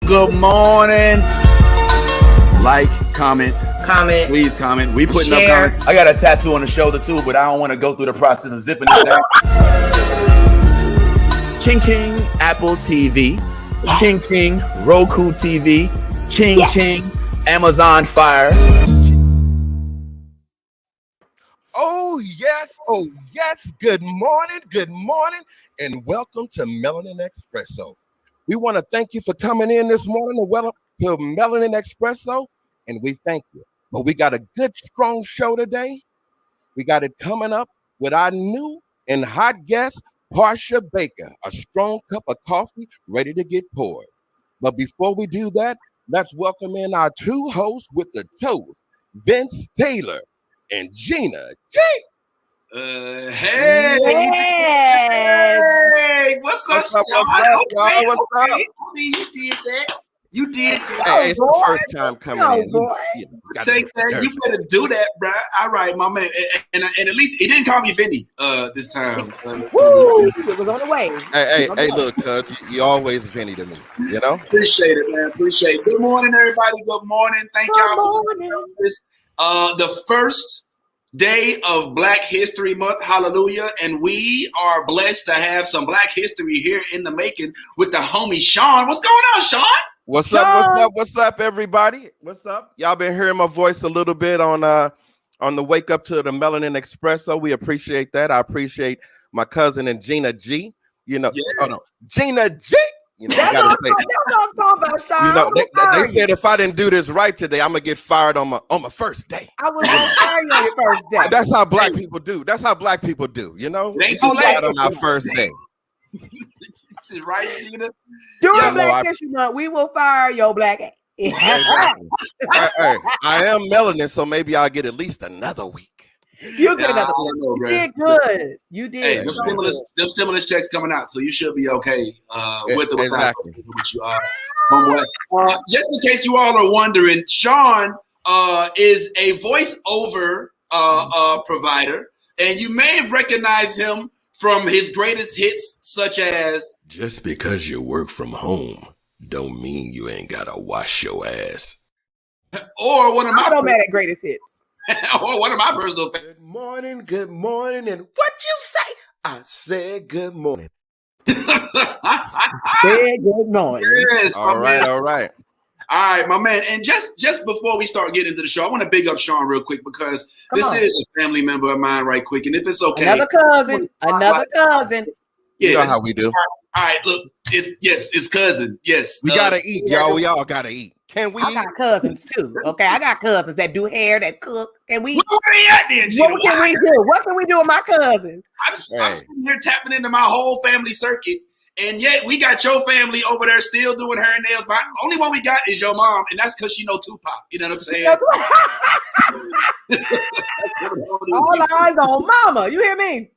Good morning. Like, comment. Please comment. We putting up comments. I got a tattoo on the shoulder too, but I don't want to go through the process of zipping it down. Ching ching, Apple TV. Ching ching, Roku TV. Ching ching, Amazon Fire. Oh yes. Good morning, and welcome to Melanin Espresso. We want to thank you for coming in this morning and welcome to Melanin Espresso, and we thank you. But we got a good, strong show today. We got it coming up with our new and hot guest, Portia Baker, a strong cup of coffee ready to get poured. But before we do that, let's welcome in our two hosts with the toast, Vince Taylor and Gina G. Hey, what's up, Sean? What's up? I mean, you did that. Hey, it's the first time coming in. Take that. You better do that, bro. All right, my man. And at least he didn't call me Vinny this time. Woo! It was on the way. Hey, look, cuz you always Vinny to me, you know? Appreciate it, man. Appreciate it. Good morning, everybody. Good morning. Thank y'all for this. The first day of Black History Month, hallelujah, and we are blessed to have some Black history here in the making with the homie Sean. What's going on, Sean? What's up, everybody? What's up? Y'all been hearing my voice a little bit on the wake up to the Melanin Espresso. We appreciate that. I appreciate my cousin and Gina G. You know, Gina G. You know, that's what I'm talking about, Sean. You know, they said if I didn't do this right today, I'm gonna get fired on my first day. I was gonna fire you on your first day. That's how black people do. That's how black people do. You know, it ain't too late on our first day. Right, Gina? During Black History Month, we will fire your black ass. Hey, I am melanin, so maybe I'll get at least another week. You get another one. You did good. You did. Hey, them stimulus checks coming out, so you should be okay with it. Exactly. Just in case you all are wondering, Sean is a voiceover provider, and you may have recognized him from his greatest hits, such as "Just because you work from home don't mean you ain't gotta wash your ass." Or one of my greatest hits. Or one of my personal favorites. Good morning, and what you say? I said good morning. Said good morning. Yes, all right. All right, my man. And just before we start getting into the show, I want to big up Sean real quick because this is a family member of mine right quick. And if it's okay. Another cousin. Yeah, you know how we do. All right, look. It's cousin. Yes. We gotta eat, y'all. We all gotta eat. Can we? I got cousins too. Okay, I got cousins that do hair, that cook. And we. What can we do? What can we do with my cousins? I'm sitting here tapping into my whole family circuit, and yet we got your family over there still doing hair and nails. But only one we got is your mom, and that's because she know Tupac. You know what I'm saying? All eyes on mama. You hear me?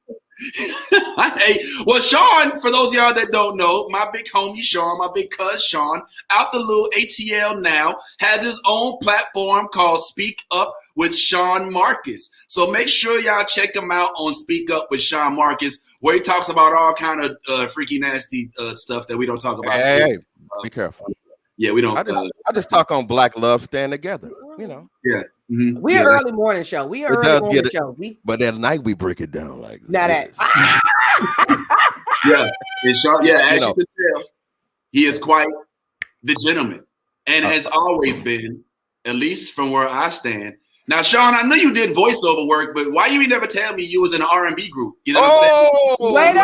Hey, well, Sean, for those of y'all that don't know, my big homie Sean, my big cuz Sean, out the little ATL now, has his own platform called Speak Up with Sean Marcus. So make sure y'all check him out on Speak Up with Sean Marcus, where he talks about all kind of freaky, nasty stuff that we don't talk about. Hey, be careful. Yeah, we don't. I just talk on Black love, stand together. You know. Yeah. Mm-hmm. We're early morning show. We are early morning show. But at night we break it down like now that. Yeah, and Sean, as you can tell, he is quite the gentleman and has always been, at least from where I stand. Now, Sean, I know you did voiceover work, but why you never tell me you was in an R&B group? You know what I'm saying? Wait a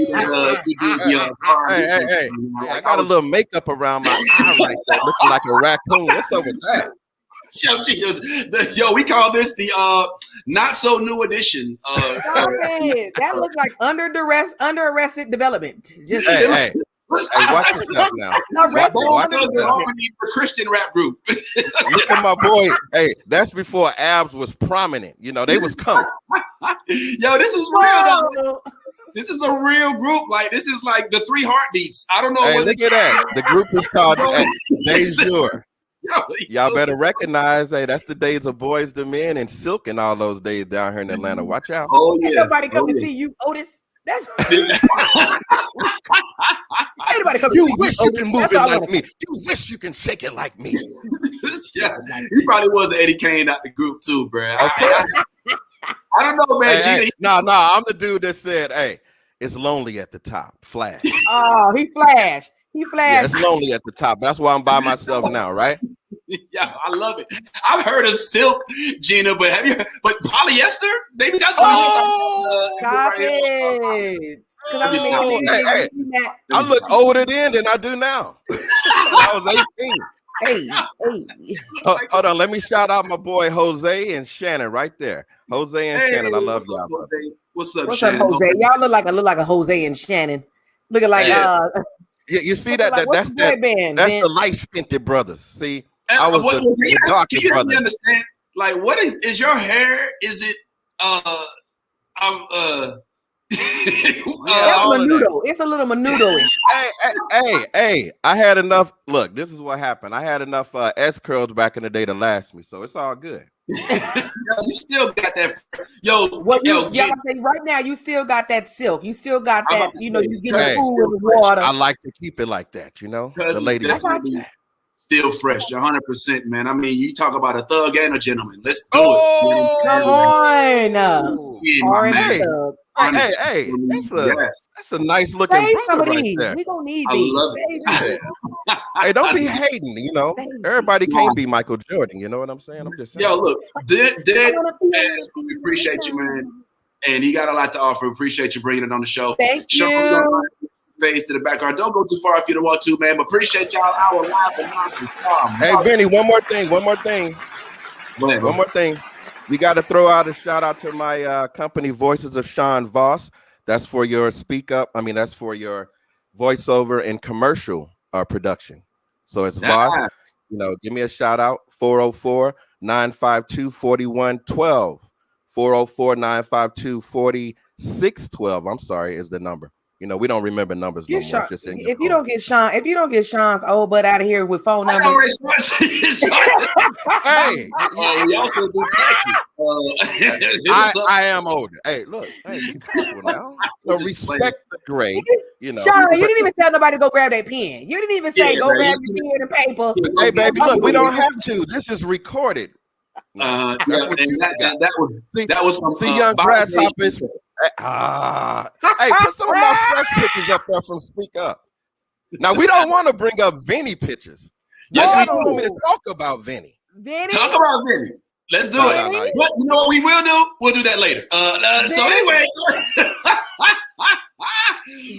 minute! Hey. I got a little makeup around my eye right there, looking like a raccoon. What's up with that? Yo, we call this the not so new edition. That looks like under arrested development. Just hey, watch yourself now. Watch yourself. For Christian rap group. Look at my boy. Hey, that's before abs was prominent. You know, they was coming. Yo, this was real though. This is a real group. Like, this is like the Three Heartbeats. I don't know. Hey, look at that. The group is called Dejour. Y'all better recognize, hey, that's the days of Boys to Men and Silk and all those days down here in Atlanta. Watch out. Oh, yeah. Ain't nobody come to see you, Otis. That's anybody come. You wish you can move it That's what I like me. You wish you can shake it like me. Yeah, he probably was the Eddie Kane out the group too, bro. I don't know, man. Hey, no, I'm the dude that said, "Hey, it's lonely at the top." Flash. Oh, he flashed. He Yeah, flashed. it's lonely at the top. That's why I'm by myself now, right? Yeah, I love it. I've heard of silk, Gina, but have you? But polyester? Maybe that's what. Stop it. I look older then than I do now. I was 18. Hey. Hold on, let me shout out my boy Jose and Shannon right there. Jose and Shannon, I love y'all. What's up, What's Shannon? up, Jose? Y'all look like a Jose and Shannon. Looking like you see that's the light-skinned brothers. See, I was the darker can you help me brother. understand? Like, what is your hair? Is it that's menudo. It's a little menudo-ish. Hey, I had enough. Look, this is what happened. I had enough S curls back in the day to last me, so it's all good. You still got that. Say right now, you still got that silk. You still got that. You know, you get the food with water. I like to keep it like that. You know, the ladies. Still fresh, 100%, man. I mean, you talk about a thug and a gentleman. Let's do it. Come on. Hey, that's a nice looking brother right there. We gonna need these. Hey, don't be hating. You know, everybody can't be Michael Jordan. You know what I'm saying? I'm just saying. Yo, look, Dead, we appreciate you, man. And he got a lot to offer. Appreciate you bringing it on the show. Thank you. Face to the background. Don't go too far if you don't want to, man. But appreciate y'all. Our live announcement. Hey, Vinny, one more thing. Go ahead, one more thing. We got to throw out a shout out to my company, Voices of Sean Voss. That's for your that's for your voiceover and commercial production. So it's Voss. You know, give me a shout out. 404-952-4112. 404-952-4612. I'm sorry, is the number. You know, we don't remember numbers no more. If you don't get Sean's old butt out of here with phone numbers. Hey, we also do taxes. I am older. Hey, look, be careful now. Respect the grade. You know, Sean, you didn't even tell nobody to go grab that pen. You didn't even say go grab your pen and paper. Hey, baby, look, we don't have to. This is recorded. That was from young grasshoppers. Hey, put some of my fresh pictures up there from Speak Up. Now we don't want to bring up Vinny pictures. Yes, we don't want me to talk about Vinny. Talk about Vinny. Let's do it. No. But you know what we will do? We'll do that later. So anyway,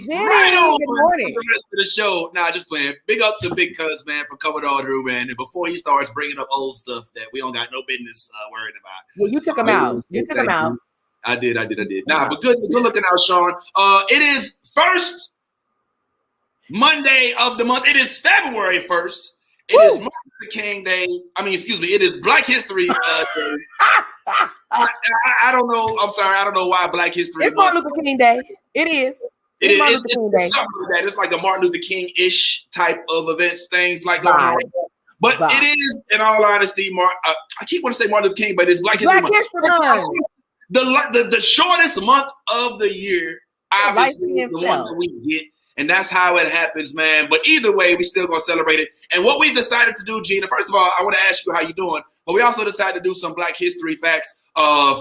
right on good morning. the rest of the show. Nah, just playing. Big up to Big Cuz, man, for coming on through, man. And before he starts bringing up old stuff that we don't got no business worried about. Well, you took him out. You took him out. I did. Nah, but good looking out, Sean. It is first Monday of the month. It is February 1st. It is Martin Luther King Day. It is Black History Day. I don't know. I'm sorry. I don't know why Black History. It's Martin Luther King Day. It is. It's Martin Luther King Day. Something like that. It's like a Martin Luther King-ish type of events, things like going on. But it is, in all honesty, I keep wanting to say Martin Luther King, but it's Black History Month. The shortest month of the year, obviously, the one that we get. And that's how it happens, man. But either way, we still gonna celebrate it. And what we decided to do, Gina, first of all, I want to ask you how you doing. But we also decided to do some Black History facts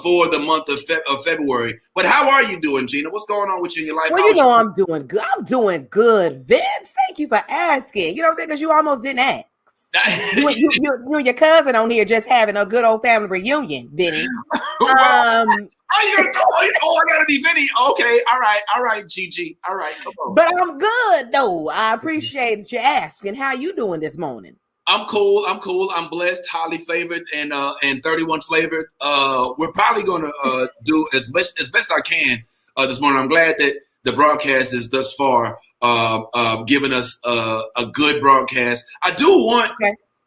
for the month of February. But how are you doing, Gina? What's going on with you in your life? Well, you know I'm doing good. I'm doing good, Vince. Thank you for asking. You know what I'm saying? Because you almost didn't ask. you and your cousin on here just having a good old family reunion, Vinny. I gotta be Vinny. Okay, all right, Gigi. All right, come on. But I'm good though. I appreciate you asking. How you doing this morning? I'm cool. I'm blessed, highly favored, and 31 flavored. We're probably gonna do as best I can this morning. I'm glad that the broadcast is thus far giving us a good broadcast. I do want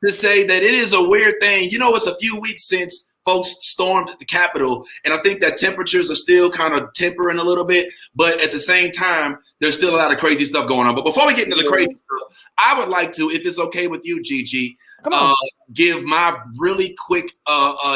to say that it is a weird thing. You know, it's a few weeks since folks stormed the Capitol, and I think that temperatures are still kind of tempering a little bit, but at the same time, there's still a lot of crazy stuff going on. But before we get into the crazy stuff, I would like to, if it's okay with you, Gigi, give my really quick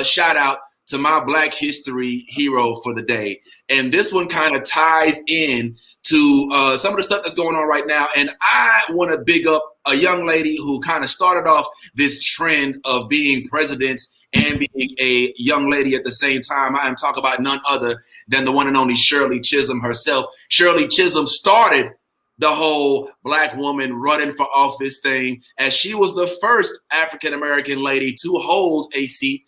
shout out to my Black History hero for the day. And this one kind of ties in to some of the stuff that's going on right now. And I want to big up a young lady who kind of started off this trend of being president and being a young lady at the same time. I am talking about none other than the one and only Shirley Chisholm herself. Shirley Chisholm started the whole Black woman running for office thing, as she was the first African-American lady to hold a seat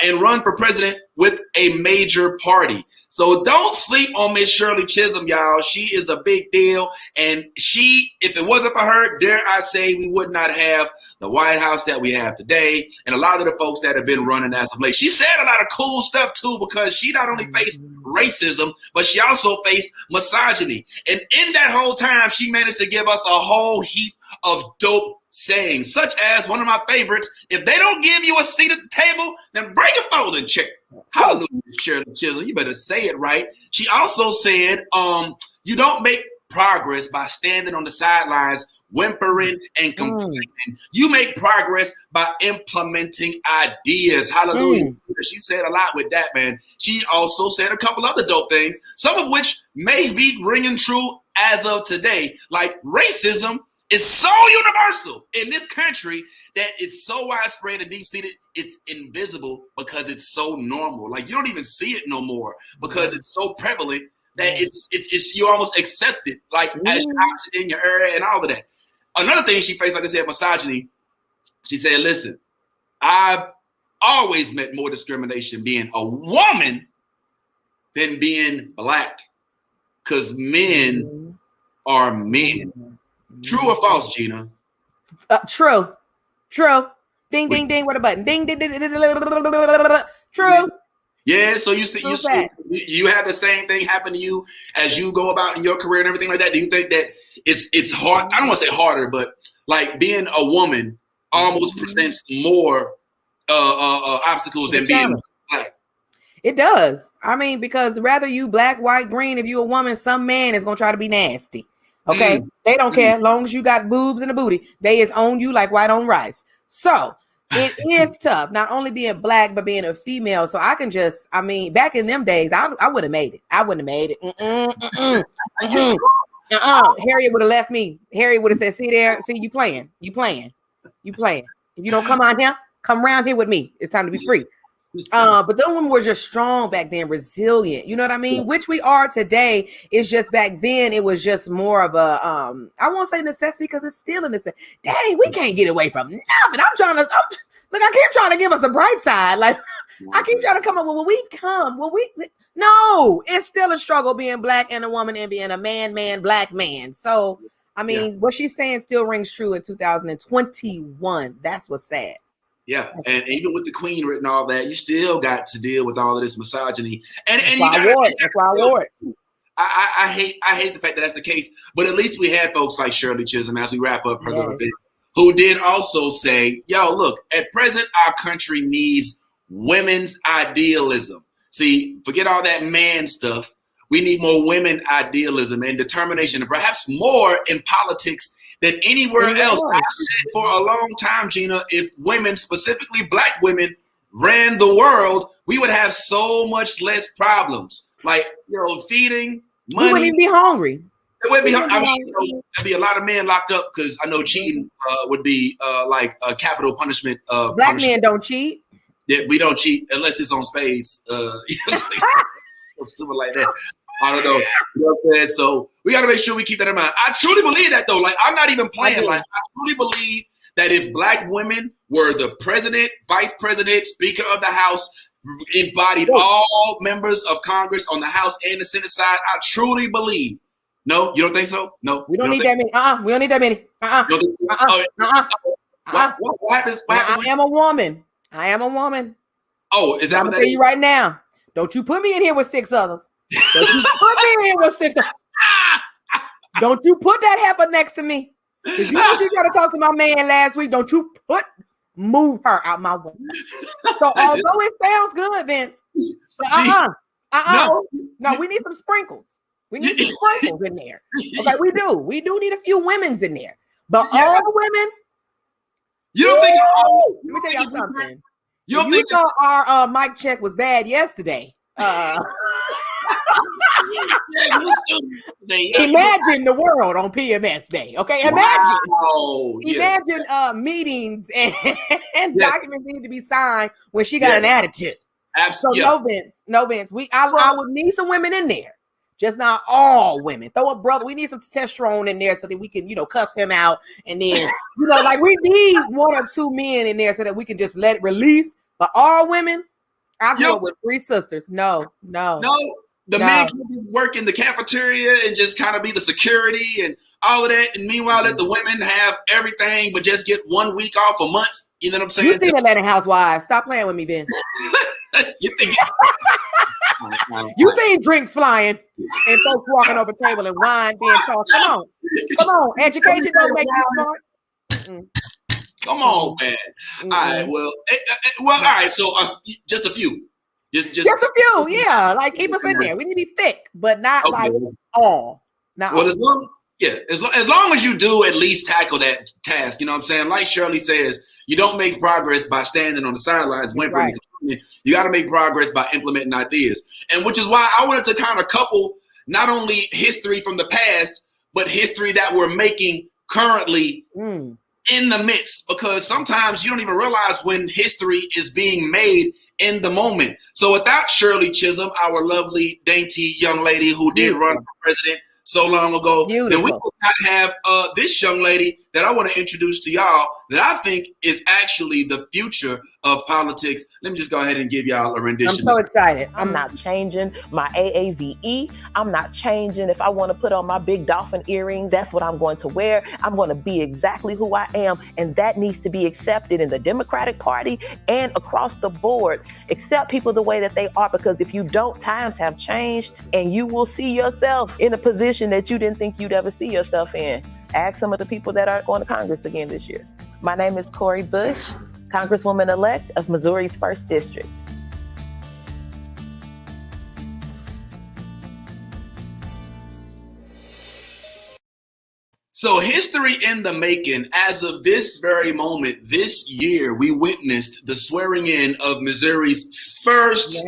and run for president with a major party. So don't sleep on Miss Shirley Chisholm, y'all. She is a big deal. And she, if it wasn't for her, dare I say, we would not have the White House that we have today. And a lot of the folks that have been running as of late. She said a lot of cool stuff too, because she not only faced racism, but she also faced misogyny. And in that whole time, she managed to give us a whole heap of dope sayings, such as one of my favorites: if they don't give you a seat at the table, then bring a folding chair. Hallelujah, Shirley Chisholm. You better say it right. She also said, you don't make progress by standing on the sidelines, whimpering and complaining. You make progress by implementing ideas. Hallelujah. She said a lot with that, man. She also said a couple other dope things, some of which may be ringing true as of today, like racism is so universal in this country that it's so widespread and deep-seated, it's invisible because it's so normal. Like, you don't even see it no more because it's so prevalent that it's you almost accept it, like as oxygen in your air and all of that. Another thing she faced, like I said, misogyny. She said, listen, I've always met more discrimination being a woman than being Black, because men are men. True or false, Gina? True. Ding, ding, ding. What a button. Ding, ding, ding, ding, ding, ding. True. Yeah, so you have the same thing happen to you as you go about in your career and everything like that. Do you think that it's hard? I don't want to say harder, but like being a woman almost presents more obstacles than being Black. It does. I mean, because rather you Black, white, green, if you're a woman, some man is gonna try to be nasty. Okay, they don't care as long as you got boobs and a booty. They is on you like white on rice. So it is tough, not only being Black but being a female. So I can just, I mean, back in them days, I would have made it. I wouldn't have made it. Harriet would have left me. Harriet would have said, "See there, see you playing. If you don't come out here, come around here with me. It's time to be free." But those women were just strong back then, resilient. You know what I mean? Which we are today. It's just back then it was just more of a I won't say necessity because it's still a necessity. Dang, we can't get away from nothing. I keep trying to give us a bright side. Like I keep trying to come up with no, it's still a struggle being Black and a woman and being a man, Black man. So I mean, what she's saying still rings true in 2021. That's what's sad. Yeah, and even with the Queen written all that, you still got to deal with all of this misogyny. And that's why I wore it. I hate the fact that that's the case. But at least we had folks like Shirley Chisholm, as we wrap up her little bit, who did also say, yo, look, at present, our country needs women's idealism. See, forget all that man stuff. We need more women idealism and determination, and perhaps more in politics than anywhere else. I said for a long time, Gina, if women, specifically Black women, ran the world, we would have so much less problems. Like, feeding, money. We wouldn't even be hungry. It wouldn't be. I mean, there'd be a lot of men locked up because I know cheating would be like a capital punishment. Black men don't cheat. Yeah, we don't cheat unless it's on spades. Something like that. I don't know. You know what I'm saying? So we got to make sure we keep that in mind. I truly believe that, though. Like, I'm not even playing. Like, I truly believe that if Black women were the president, vice president, speaker of the House, embodied all members of Congress on the House and the Senate side, I truly believe. No, you don't think so? No, we don't need that many. We don't need that many. What happens? I am a woman. Oh, is that I'm gonna tell you right now? Don't you put me in here with six others. Don't you put me in here with six others. Don't you put that heifer next to me. Because you know she tried to talk to my man last week. Don't you move her out my way. So although it sounds good, Vince, no, we need some sprinkles. We need some sprinkles in there. Okay, we do. We do need a few women's in there. But all the women. You don't think? Let me tell y'all something. You don't You think know our mic check was bad yesterday. Imagine the world on PMS Day. Okay, imagine. Wow. Imagine meetings and documents need to be signed when she got an attitude. Absolutely. So no Vince. I would need some women in there. Just not all women. Throw a brother. We need some testosterone in there so that we can, cuss him out. And then, like we need 1 or 2 men in there so that we can just let it release. But all women, I grew up with 3 sisters. No. The men can work in the cafeteria and just kind of be the security and all of that. And meanwhile, let the women have everything, but just get 1 week off a month. You know what I'm saying? You seen Atlanta Housewives. Stop playing with me, Vince. You think you seen drinks flying and folks walking over the table and wine being tossed. Come on. Education don't make you smart. Come on, man. All right. Well, all right. So just a few. Just a few. Yeah. Like keep us in there. We need to be thick, but not like all. Not well, all. as long as you do at least tackle that task, you know what I'm saying? Like Shirley says, you don't make progress by standing on the sidelines whimpering. Right. You got to make progress by implementing ideas. And which is why I wanted to kind of couple not only history from the past, but history that we're making currently in the midst, because sometimes you don't even realize when history is being made in the moment. So without Shirley Chisholm, our lovely, dainty young lady who did run for president so long ago, then we will not have this young lady that I want to introduce to y'all that I think is actually the future of politics. Let me just go ahead and give y'all a rendition. I'm so excited. I'm not changing my AAVE. I'm not changing if I want to put on my big dolphin earring. That's what I'm going to wear. I'm going to be exactly who I am. And that needs to be accepted in the Democratic Party and across the board. Accept people the way that they are, because if you don't, times have changed and you will see yourself in a position that you didn't think you'd ever see yourself in. Ask some of the people that are going to Congress again this year. My name is Cori Bush, Congresswoman-elect of Missouri's 1st District. So history in the making. As of this very moment, this year, we witnessed the swearing in of Missouri's first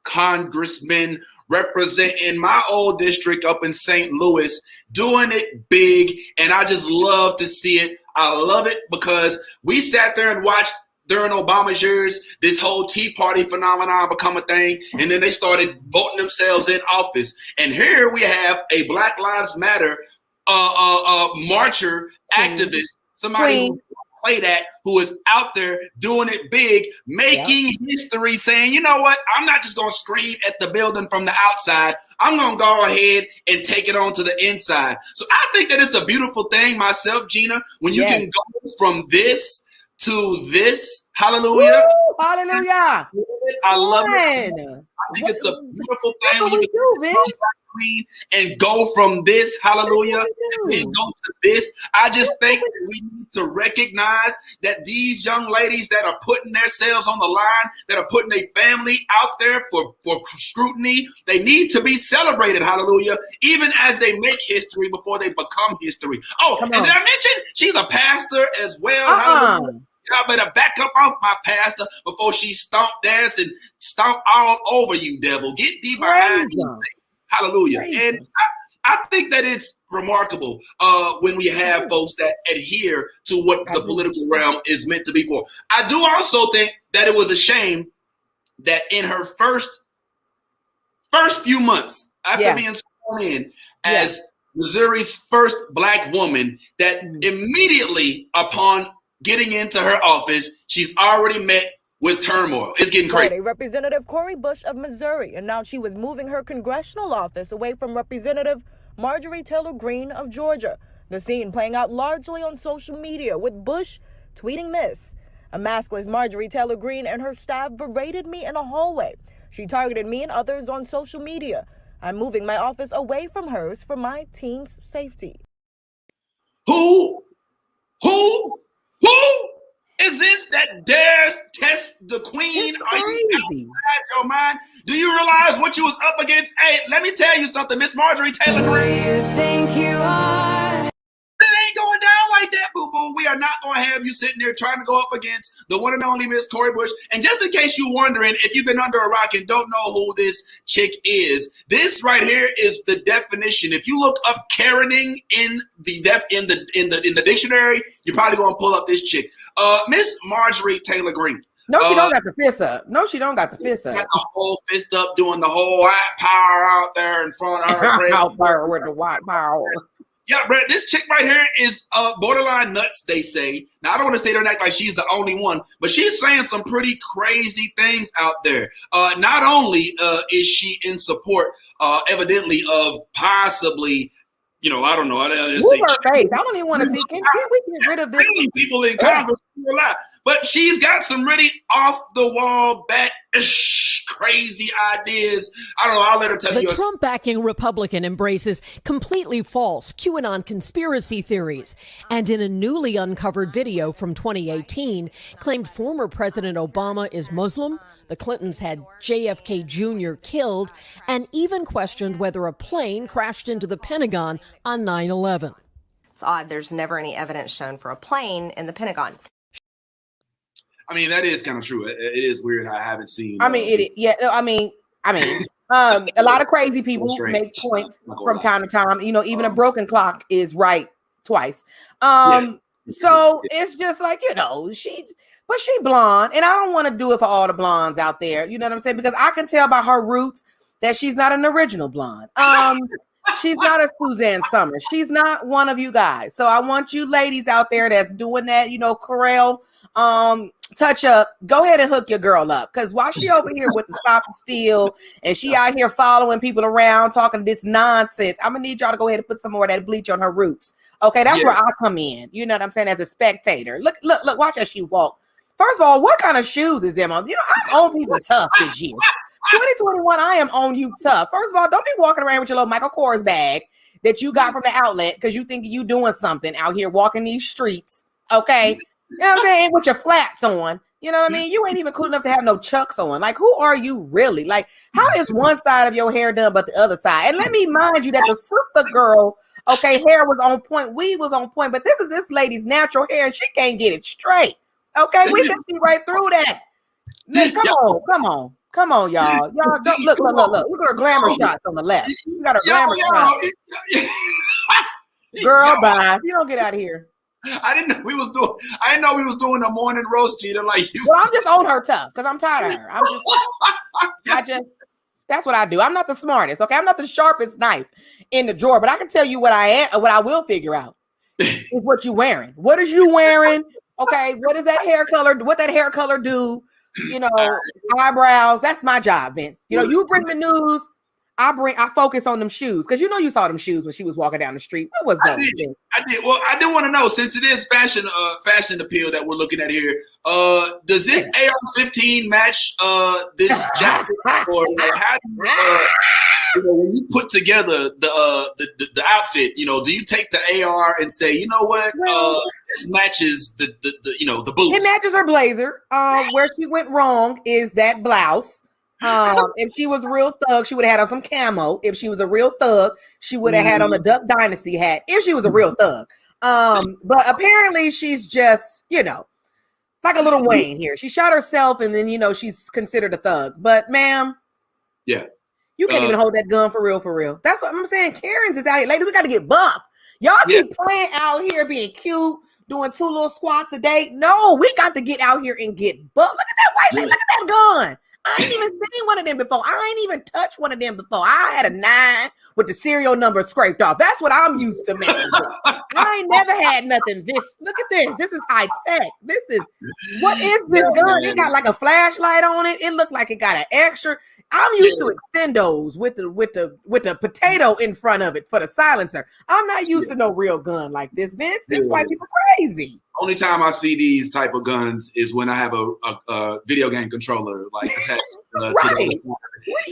congressman representing my old district up in St. Louis, doing it big. And I just love to see it. I love it because we sat there and watched during Obama's years, this whole Tea Party phenomenon become a thing. And then they started voting themselves in office. And here we have a Black Lives Matter marcher, activist, somebody who play that, who is out there doing it big, making history, saying, you know what, I'm not just going to scream at the building from the outside. I'm going to go ahead and take it on to the inside. So I think that it's a beautiful thing myself, Gina, when you can go from this to this. Hallelujah. Woo, hallelujah. I love it. I think it's a beautiful thing when you can queen and go from this, hallelujah, and then go to this. I just think that we need to recognize that these young ladies that are putting themselves on the line, that are putting their family out there for scrutiny, they need to be celebrated, hallelujah, even as they make history before they become history. Oh, and did I mention she's a pastor as well? Hallelujah. Y'all better back up off my pastor before she stomp dance and stomp all over you, devil. Get thee behind you. Hallelujah. And I think that it's remarkable when we have folks that adhere to what the political realm is meant to be for. I do also think that it was a shame that in her first few months after being sworn in as Missouri's first Black woman, that immediately upon getting into her office, she's already met with turmoil. It's getting crazy. Friday, Representative Cori Bush of Missouri announced she was moving her congressional office away from Representative Marjorie Taylor Greene of Georgia. The scene playing out largely on social media, with Bush tweeting this: "A maskless Marjorie Taylor Greene and her staff berated me in a hallway. She targeted me and others on social media. I'm moving my office away from hers for my team's safety." Who is this that dares test the queen? Are you outside your mind? Do you realize what you was up against? Hey, let me tell you something, Miss Marjorie Taylor Greene. Who you think you are? It ain't going down like that, boo-boo. We are not going to have you sitting there trying to go up against the one and only Miss Cori Bush. And just in case you're wondering, if you've been under a rock and don't know who this chick is, this right here is the definition. If you look up Karening in the dictionary, you're probably going to pull up this chick, Miss Marjorie Taylor Greene. No, she don't got the fist up. No, she don't got the fist up. Got the whole fist up, doing the whole white power out there in front of her. Out there with the white power. Yeah, bro, this chick right here is borderline nuts, they say. Now, I don't want to say her act like she's the only one, but she's saying some pretty crazy things out there. Not only is she in support, evidently, of possibly, I don't know. I just move her face. I don't even want to see. Can we get rid of this? People in Congress a lot, but she's got some really off the wall, crazy ideas. I don't know. I'll let her tell you. The Trump-backing Republican embraces completely false QAnon conspiracy theories, and in a newly uncovered video from 2018, claimed former President Obama is Muslim, the Clintons had JFK Jr. killed, and even questioned whether a plane crashed into the Pentagon on 9/11. It's odd. There's never any evidence shown for a plane in the Pentagon. I mean, that is kind of true. It is weird how I haven't seen. I mean, a lot of crazy people make points from time to time. Even a broken clock is right twice. So it's just like, but she blonde, and I don't want to do it for all the blondes out there. You know what I'm saying? Because I can tell by her roots that she's not an original blonde. She's not a Suzanne Summers. She's not one of you guys. So I want you ladies out there that's doing that, Corel, touch up, go ahead and hook your girl up. Because while she over here with the stop and steal, and she out here following people around talking this nonsense, I'm gonna need y'all to go ahead and put some more of that bleach on her roots. Okay, that's where I come in. You know what I'm saying? As a spectator. Look, watch how she walk. First of all, what kind of shoes is them on? I'm on people tough this year. 2021, I am on you tough. First of all, don't be walking around with your little Michael Kors bag that you got from the outlet because you think you doing something out here walking these streets. Okay. You know what I'm saying? With your flats on. You know what I mean? You ain't even cool enough to have no chucks on. Like, who are you really? Like, how is one side of your hair done but the other side? And let me remind you that the sister girl, hair was on point, weave was on point, but this is this lady's natural hair and she can't get it straight. Okay, we can see right through that. Come on, y'all. Y'all don't look at her glamour shots on the left. You got her glamour shots. Girl, bye. You don't get out of here. I didn't know we was doing a morning roast, Gina, like you. Well, I'm just on her tough because I'm tired of her. That's what I do. I'm not the smartest, okay? I'm not the sharpest knife in the drawer, but I can tell you what I am, what I will figure out is what you wearing. What is you wearing? Okay, what is that hair color? What that hair color do? Eyebrows. That's my job, Vince. You bring the news. I focus on them shoes because you saw them shoes when she was walking down the street. What was that? I did. Well, I do want to know, since it is fashion appeal that we're looking at here. Does this AR-15 match this jacket, or how do when you put together the outfit? Do you take the AR and say, you know what, this matches the boots? It matches her blazer. Where she went wrong is that blouse. If she was a real thug, she would have had on some camo. If she was a real thug, she would have had on the Duck Dynasty hat. If she was a real thug. But apparently she's just, like a little Wayne here. She shot herself and then, she's considered a thug. But ma'am, you can't even hold that gun for real. That's what I'm saying. Karen's is out here. Ladies, we got to get buff. Y'all keep playing out here being cute, doing 2 little squats a day. No, we got to get out here and get buff. Look at that white lady. Look at that gun. I ain't even seen one of them before. I ain't even touched one of them before. I had a 9 with the serial number scraped off. That's what I'm used to, man. I ain't never had nothing. Look at this. This is high tech. What is this gun? It got like a flashlight on it. It looked like it got an extra. I'm used to extendos with the potato in front of it for the silencer. I'm not used to no real gun like this, Vince. This white people crazy. Only time I see these type of guns is when I have a video game controller like attached to the side.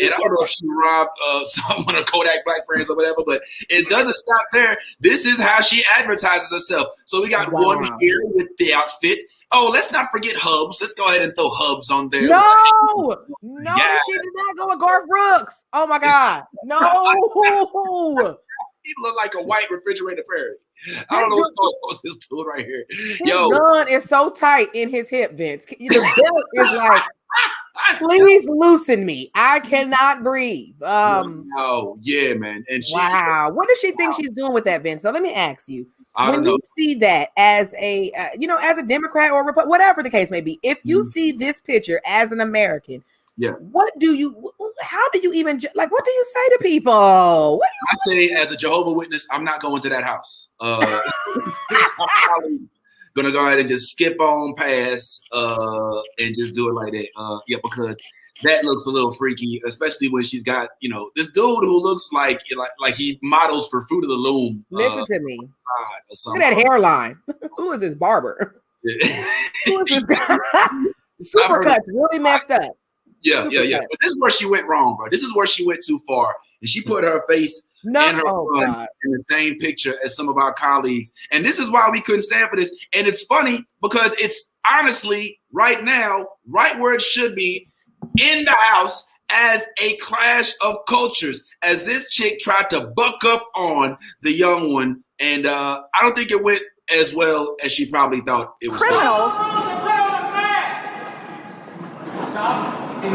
And I don't know if she robbed someone of Kodak Black Friends or whatever, but it doesn't stop there. This is how she advertises herself. So we got one here with the outfit. Oh, let's not forget Hubs. Let's go ahead and throw Hubs on there. No, she did not go with Garth Brooks. Oh my God, no. He looked like a white refrigerator fairy. I don't know what's going on with this dude right here. His Yo, gun is so tight in his hip, Vince. The belt is like, please loosen me. I cannot breathe. wow, yeah, man. And Wow. What does she think she's doing with that, Vince? So let me ask you. I When don't know. you see that as a, as a Democrat or Republican, whatever the case may be, if you see this picture as an American, Yeah. How do you even, what do you say to people? I say, as a Jehovah's Witness, I'm not going to that house. I'm probably gonna go ahead and just skip on past and just do it like that. Because that looks a little freaky, especially when she's got, this dude who looks like he models for Fruit of the Loom. Listen to me. Look at that hairline. Who is this barber? Who is this guy? Supercuts really messed up. Yeah. But this is where she went wrong, bro. This is where she went too far. And she put her face and her son in the same picture as some of our colleagues. And this is why we couldn't stand for this. And it's funny because it's honestly right now, right where it should be, in the house as a clash of cultures, as this chick tried to buck up on the young one. And I don't think it went as well as she probably thought it was. Criminals. You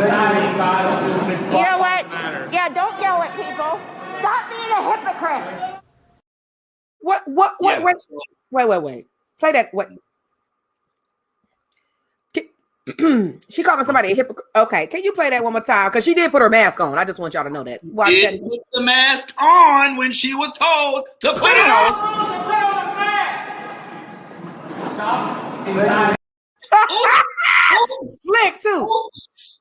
know what? Yeah, don't yell at people. Stop being a hypocrite. Wait. Play that. What? She calling somebody a hypocrite. Okay, can you play that one more time? Because she did put her mask on. I just want y'all to know that. Did put the mask on when she was told to put it on. Slick too. Oops.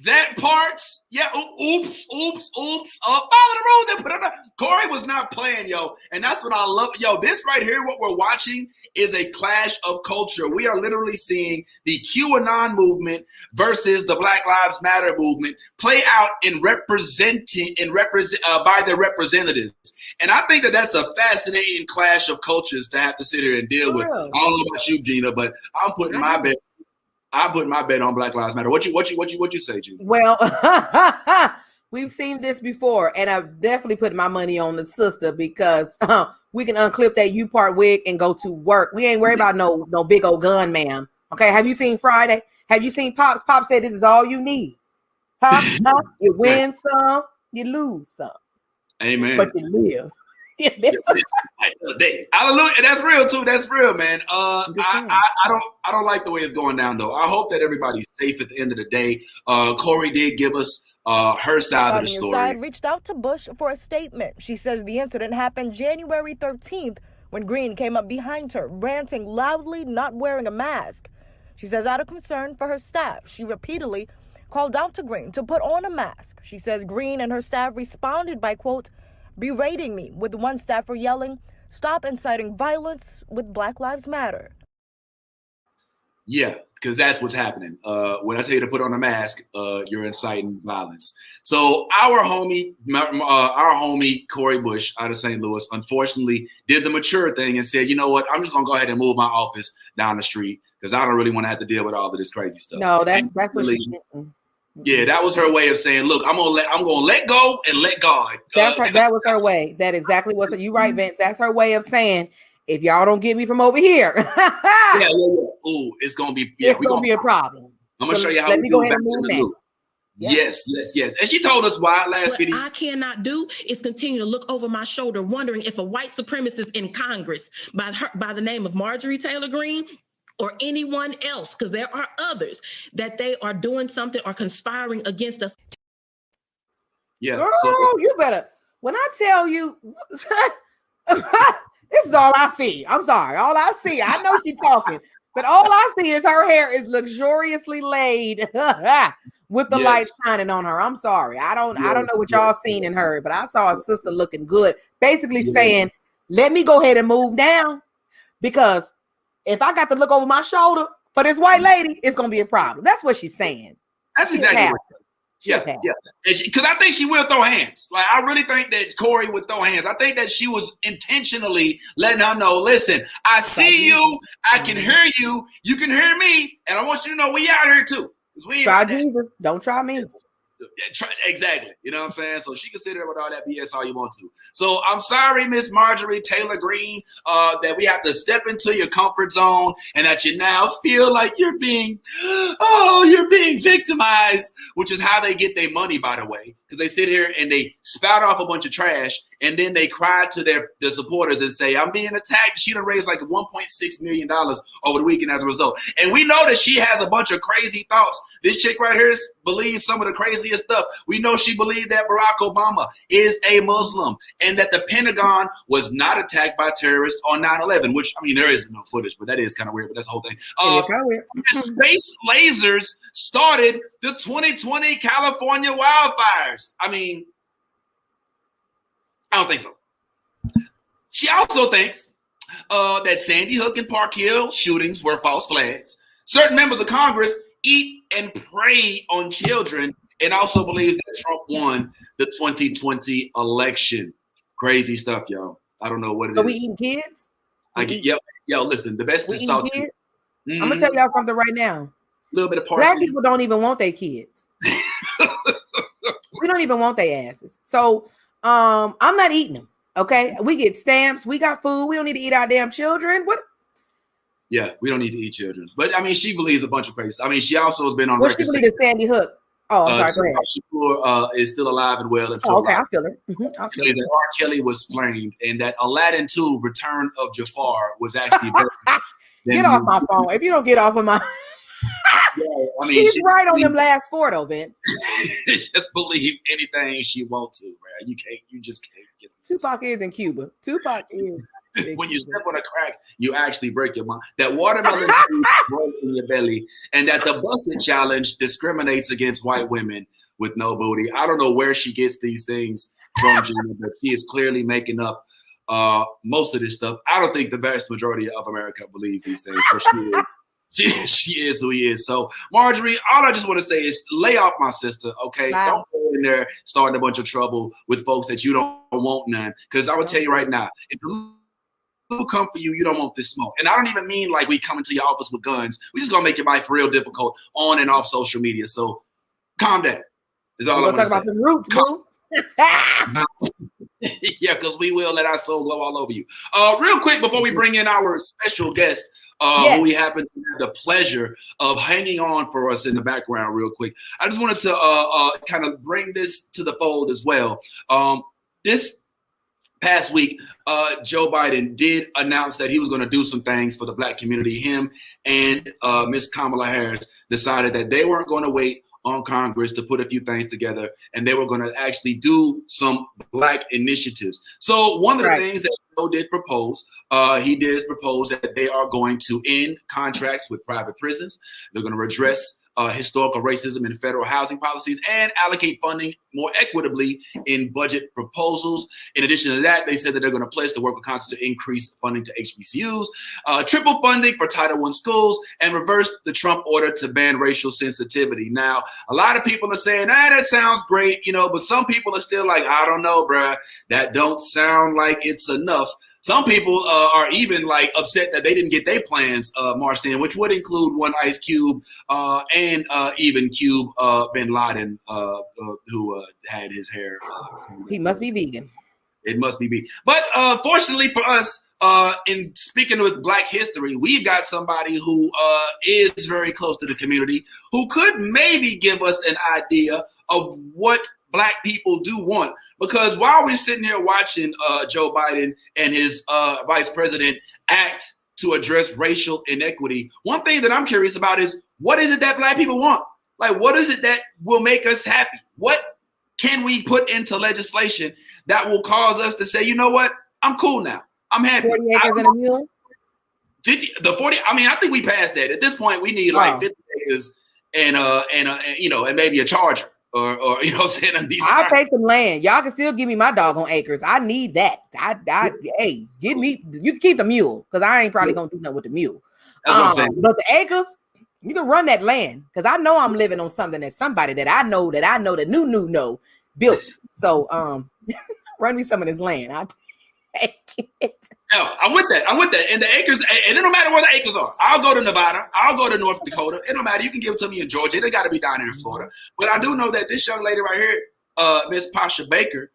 That part's oops. Follow the rules. They put it on. Corey was not playing, yo, and that's what I love. Yo, this right here, what we're watching is a clash of culture. We are literally seeing the QAnon movement versus the Black Lives Matter movement play out by their representatives, and I think that that's a fascinating clash of cultures to have to sit here and deal with. I don't know about you, Gina, but I'm putting my bet. I put my bet on Black Lives Matter. What you say, Gina? Well, we've seen this before, and I've definitely put my money on the sister because we can unclip that U-part wig and go to work. We ain't worried about no big old gun, ma'am. Okay, have you seen Friday? Have you seen Pops? Pops said this is all you need. Huh? You win some, you lose some. Amen. But you live. Hallelujah. That's real too. That's real, man. I don't like the way it's going down though. I hope that everybody's safe at the end of the day. Corey did give us her side of the story. Side reached out to Bush for a statement. She says the incident happened January 13th when Green came up behind her, ranting loudly, not wearing a mask. She says out of concern for her staff, she repeatedly called out to Green to put on a mask. She says Green and her staff responded by, quote, berating me, with one staffer yelling, "Stop inciting violence with Black Lives Matter." Yeah, because that's what's happening. When I tell you to put on a mask, you're inciting violence. So our homie Corey Bush out of St. Louis, unfortunately, did the mature thing and said, you know what, I'm just gonna go ahead and move my office down the street because I don't really want to have to deal with all of this crazy stuff. No, that's what she did. Yeah, that was her way of saying, "Look, I'm gonna let go and let God." That was her way. That exactly was it. You right, Vince. That's her way of saying, if y'all don't get me from over here, yeah. Ooh, it's gonna be a problem. I'm gonna show you how let we me do go it ahead back and in move the now. loop. Yes. And she told us why last video. What I cannot do is continue to look over my shoulder, wondering if a white supremacist in Congress by the name of Marjorie Taylor Greene or anyone else, because there are others, that they are doing something or conspiring against us. Yeah. Girl, you better. When I tell you, this is all I see. I'm sorry. All I see. I know she's talking, but all I see is her hair is luxuriously laid with the lights shining on her. I'm sorry. I don't know what y'all seen in her, but I saw a sister looking good, basically saying, let me go ahead and move down, because if I got to look over my shoulder for this white lady, it's going to be a problem. That's what she's saying. That's exactly what. Yeah. Because I think she will throw hands. Like, I really think that Corey would throw hands. I think that she was intentionally letting her know, listen, I see you, I can hear you, you can hear me, and I want you to know we out here too. Try Jesus. Don't try me. Exactly. You know what I'm saying? So she can sit there with all that BS all you want to. So I'm sorry, Miss Marjorie Taylor Greene, that we have to step into your comfort zone and that you now feel like you're being victimized, which is how they get their money, by the way, because they sit here and they spout off a bunch of trash and then they cry to their supporters and say, I'm being attacked. She done raised like $1.6 million over the weekend as a result. And we know that she has a bunch of crazy thoughts. This chick right here believes some of the craziest stuff. We know she believed that Barack Obama is a Muslim and that the Pentagon was not attacked by terrorists on 9/11, which, I mean, there is no footage, but that is kind of weird, but that's the whole thing. Space lasers started the 2020 California wildfires. I mean, I don't think so. She also thinks that Sandy Hook and Park Hill shootings were false flags. Certain members of Congress eat and prey on children, and also believes that Trump won the 2020 election. Crazy stuff, y'all. I don't know what it is. So we eating kids? Yo, listen, the best is salty. I'm gonna tell y'all something right now. A little bit of parsley. Black people don't even want their kids. We don't even want their asses. So I'm not eating them. Okay, we get stamps, we got food, we don't need to eat our damn children. What? Yeah, we don't need to eat children. But I mean, she believes a bunch of crazy. I mean, she also has been on what record. She believes is Sandy Hook. Oh, I'm sorry. Go ahead. Shakur is still alive and well. And okay, I feel it. I feel it. That R. Kelly was flamed, and that Aladdin 2: Return of Jafar was actually better. Get off my phone. If you don't get off of my she's right on them last four though, Vince. Just believe anything she wants to, man. You just can't get it. Tupac is in Cuba. Tupac is. When you step on a crack, you actually break your mind. That watermelon rolls in your belly, and that the busted challenge discriminates against white women with no booty. I don't know where she gets these things from, Gina, but she is clearly making up most of this stuff. I don't think the vast majority of America believes these things. So she is who he is. So, Marjorie, all I just want to say is lay off my sister, okay? Wow. Don't go in there starting a bunch of trouble with folks that you don't want none. Because I will tell you right now, if who come for you, you don't want this smoke. And I don't even mean like we come into your office with guns. We just gonna make your life real difficult on and off social media. So calm down. Is all I'm gonna talk about the roots, boo. Yeah, because we will let our soul glow all over you. Real quick before we bring in our special guest, who we happen to have the pleasure of hanging on for us in the background real quick. I just wanted to kind of bring this to the fold as well. This past week, Joe Biden did announce that he was going to do some things for the Black community. Him and Miss Kamala Harris decided that they weren't going to wait on Congress to put a few things together, and they were going to actually do some Black initiatives. So one of the things that Joe did propose, he did propose that they are going to end contracts with private prisons. They're going to redress historical racism in federal housing policies and allocate funding more equitably in budget proposals. In addition to that, they said that they're going to pledge to work with Congress to increase funding to HBCUs, triple funding for Title I schools, and reverse the Trump order to ban racial sensitivity. Now, a lot of people are saying, that sounds great, but some people are still like, I don't know, bruh, that don't sound like it's enough. Some people are even like upset that they didn't get their plans marched in, which would include one Ice Cube and even Cube bin Laden, who had his hair. He must be vegan. It must be vegan. But fortunately for us, in speaking with Black history, we've got somebody who is very close to the community who could maybe give us an idea of what Black people do want. Because while we're sitting here watching Joe Biden and his vice president act to address racial inequity, one thing that I'm curious about is, what is it that Black people want? Like, what is it that will make us happy? What can we put into legislation that will cause us to say, you know what? I'm cool now. I'm happy. 40 acres and a mule? 40, I mean, I think we passed that. At this point, we need like 50 acres and maybe a charger. Or you know what I'm saying? I'll take some land. Y'all can still give me my doggone acres. I need that. Hey, give me, you can keep the mule, because I ain't probably gonna do nothing with the mule. But the acres, you can run that land, because I know I'm living on something that somebody that I know that new know built. So run me some of this land. No, I'm with that. And the acres, and it don't matter where the acres are. I'll go to Nevada. I'll go to North Dakota. It don't matter. You can give it to me in Georgia. It got to be down here in Florida. But I do know that this young lady right here, Miss Pasha Baker,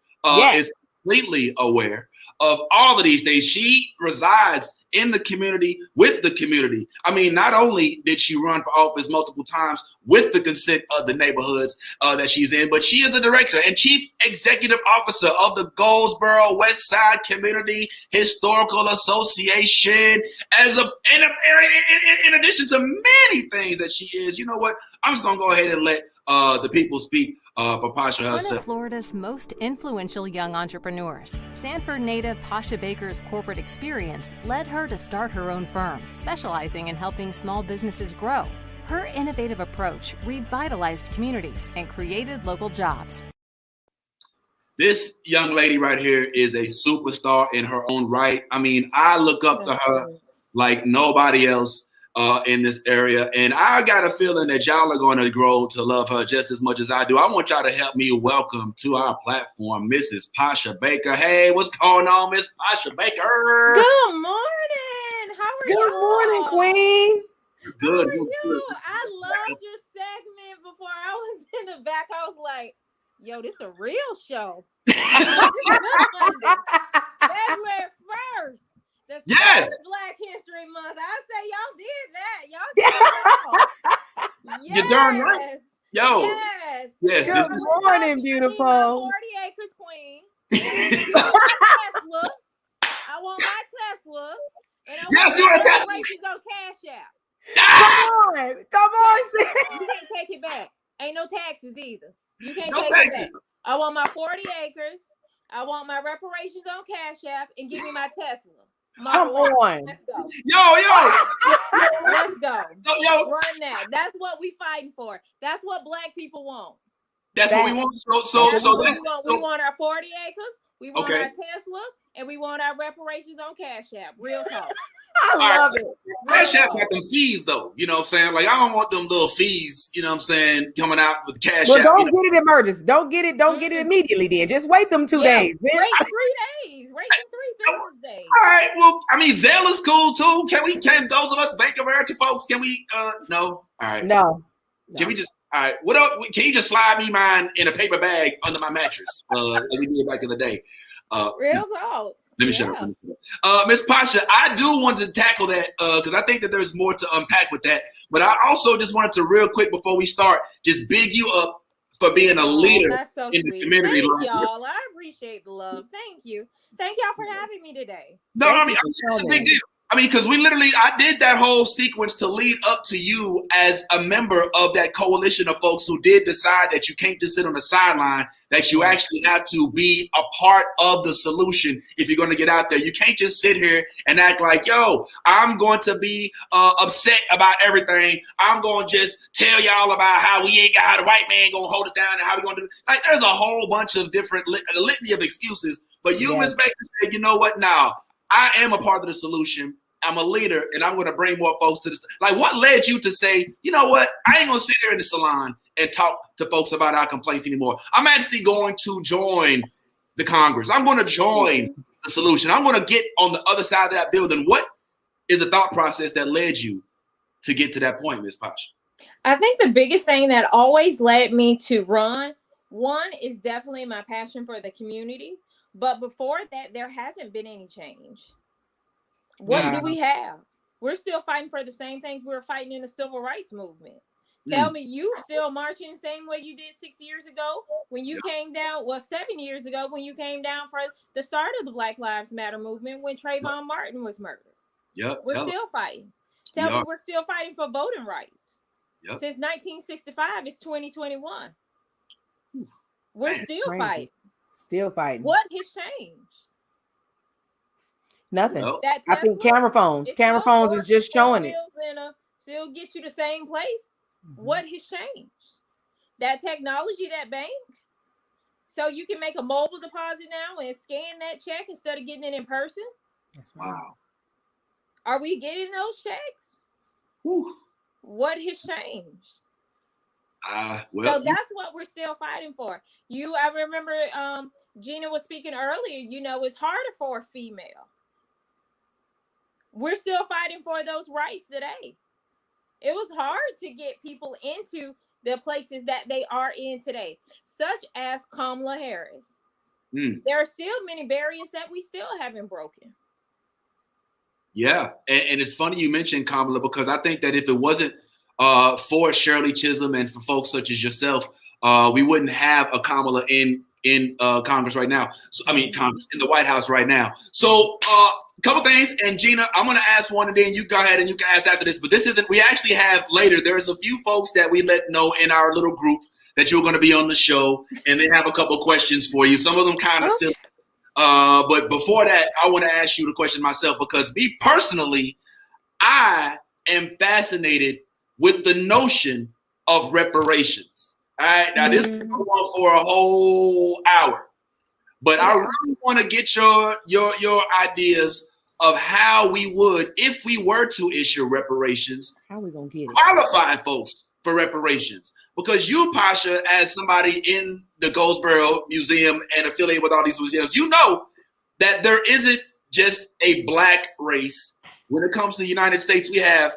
is completely aware of all of these things. She resides in the community with the community. I mean, not only did she run for office multiple times with the consent of the neighborhoods that she's in, but she is the director and chief executive officer of the Goldsboro West Side Community Historical Association. In addition to many things that she is, you know what? I'm just gonna go ahead and let the people speak for Pasha herself. One of Florida's most influential young entrepreneurs, Sanford native Pasha Baker's corporate experience led her to start her own firm, specializing in helping small businesses grow. Her innovative approach revitalized communities and created local jobs. This young lady right here is a superstar in her own right. I mean, I look up to her like nobody else in this area. And I got a feeling that y'all are going to grow to love her just as much as I do. I want y'all to help me welcome to our platform, Mrs. Pasha Baker. Hey, what's going on, Miss Pasha Baker? Good morning. How are you? Good morning, Queen. Good. How are you? I loved your segment before. I was in the back. I was like, yo, this a real show. February 1st. The yes. Black History Month. I say y'all did that. Y'all did that. Yes. You're darn right. Yo. Yes. Yes. Good morning, beautiful. 40 acres queen. Tesla. I want my Tesla. And I yes, you want a Tesla. On Cash App. Come on, sis. You can't take it back. Ain't no taxes either. You can't no take taxes. it back. I want my 40 acres. I want my reparations on Cash App and give me my Tesla. Come on. Let's go. Yo. Let's go. Yo. Run that. That's what we fighting for. That's what Black people want. That's what we want. We want our 40 acres. We want our Tesla. And we want our reparations on Cash App. Real talk. I love it. Cash App got them fees though. You know what I'm saying? Like I don't want them little fees, you know what I'm saying, coming out with Cash App. Don't get it in emergency. Don't get it immediately then. Just wait them 2 days. Wait 3 days. Wait 3 business days. All right. Well, I mean, Zelle is cool too. Can those of us Bank American folks, can we no? All right. No. Can we just all right? What else? Can you just slide me mine in a paper bag under my mattress? Like we did back in the day. Real talk. Let me shut up. Miss Pasha, I do want to tackle that because I think that there's more to unpack with that. But I also just wanted to real quick before we start, just big you up for being a leader in the community. Thank y'all. I appreciate the love. Thank you. Thank y'all for having me today. No, I mean, it's a big deal. I mean, because I did that whole sequence to lead up to you as a member of that coalition of folks who did decide that you can't just sit on the sideline, that you actually have to be a part of the solution if you're going to get out there. You can't just sit here and act like, yo, I'm going to be upset about everything. I'm going to just tell y'all about how how the white man going to hold us down and how we going to do it. Like, there's a whole bunch of different litany of excuses. But you, Ms. Baker, said, you know what, now, I am a part of the solution. I'm a leader, and I'm going to bring more folks to this. Like, what led you to say, you know what? I ain't going to sit here in the salon and talk to folks about our complaints anymore. I'm actually going to join the Congress. I'm going to join the solution. I'm going to get on the other side of that building. What is the thought process that led you to get to that point, Ms. Pasha? I think the biggest thing that always led me to run, one is definitely my passion for the community. But before that, there hasn't been any change. What do we have? We're still fighting for the same things we were fighting in the civil rights movement. Tell me, you still marching the same way you did 6 years ago when you came down, 7 years ago when you came down for the start of the Black Lives Matter movement when Trayvon Martin was murdered. We're still fighting. Tell me, we're still fighting for voting rights. Since 1965, it's 2021. We're still fighting. Still fighting. What has changed? Nothing. I think camera phones is just showing it. Still get you the same place. What has changed? That technology, that bank. So you can make a mobile deposit now and scan that check instead of getting it in person. Wow. Are we getting those checks? What has changed? Well, so that's what we're still fighting for. I remember Gina was speaking earlier, you know, it's harder for a female. We're still fighting for those rights today. It was hard to get people into the places that they are in today, such as Kamala Harris. There are still many barriers that we still haven't broken. Yeah, and it's funny you mentioned Kamala, because I think that if it wasn't for Shirley Chisholm and for folks such as yourself, we wouldn't have a Kamala in Congress right now. So, I mean, Congress, in the White House right now. So a couple things, and Gina, I'm going to ask one, and then you go ahead and you can ask after this. But this isn't, we actually have later, there's a few folks that we let know in our little group that you're going to be on the show, and they have a couple questions for you. Some of them kind of silly. But before that, I want to ask you the question myself, because me personally, I am fascinated with the notion of reparations. All right, now this is on for a whole hour, but I really want to get your ideas of how we would, if we were to issue reparations, how we gonna get it? Qualify folks for reparations. Because you, Pasha, as somebody in the Goldsboro Museum and affiliated with all these museums, you know that there isn't just a black race. When it comes to the United States, we have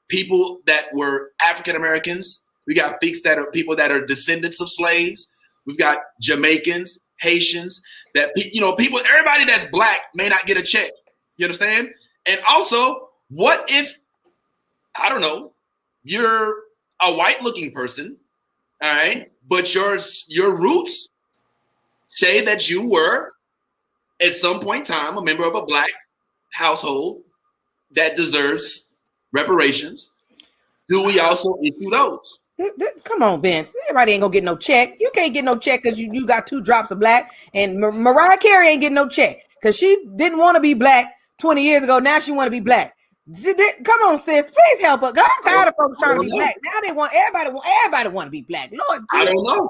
people that were African Americans. We got people that are descendants of slaves. We've got Jamaicans, Haitians, that people, everybody that's black may not get a check. You understand? And also, what if, I don't know, you're a white-looking person, all right, but your roots say that you were, at some point in time, a member of a black household that deserves reparations. Do we also issue those? Come on, Vince. Everybody ain't gonna get no check. You can't get no check because you got 2 drops of black. And Mariah Carey ain't getting no check because she didn't want to be black 20 years ago. Now she want to be black. Come on, sis. Please help us. God, I'm tired of folks trying to be black. Now they want everybody want to be black. Lord, I don't know.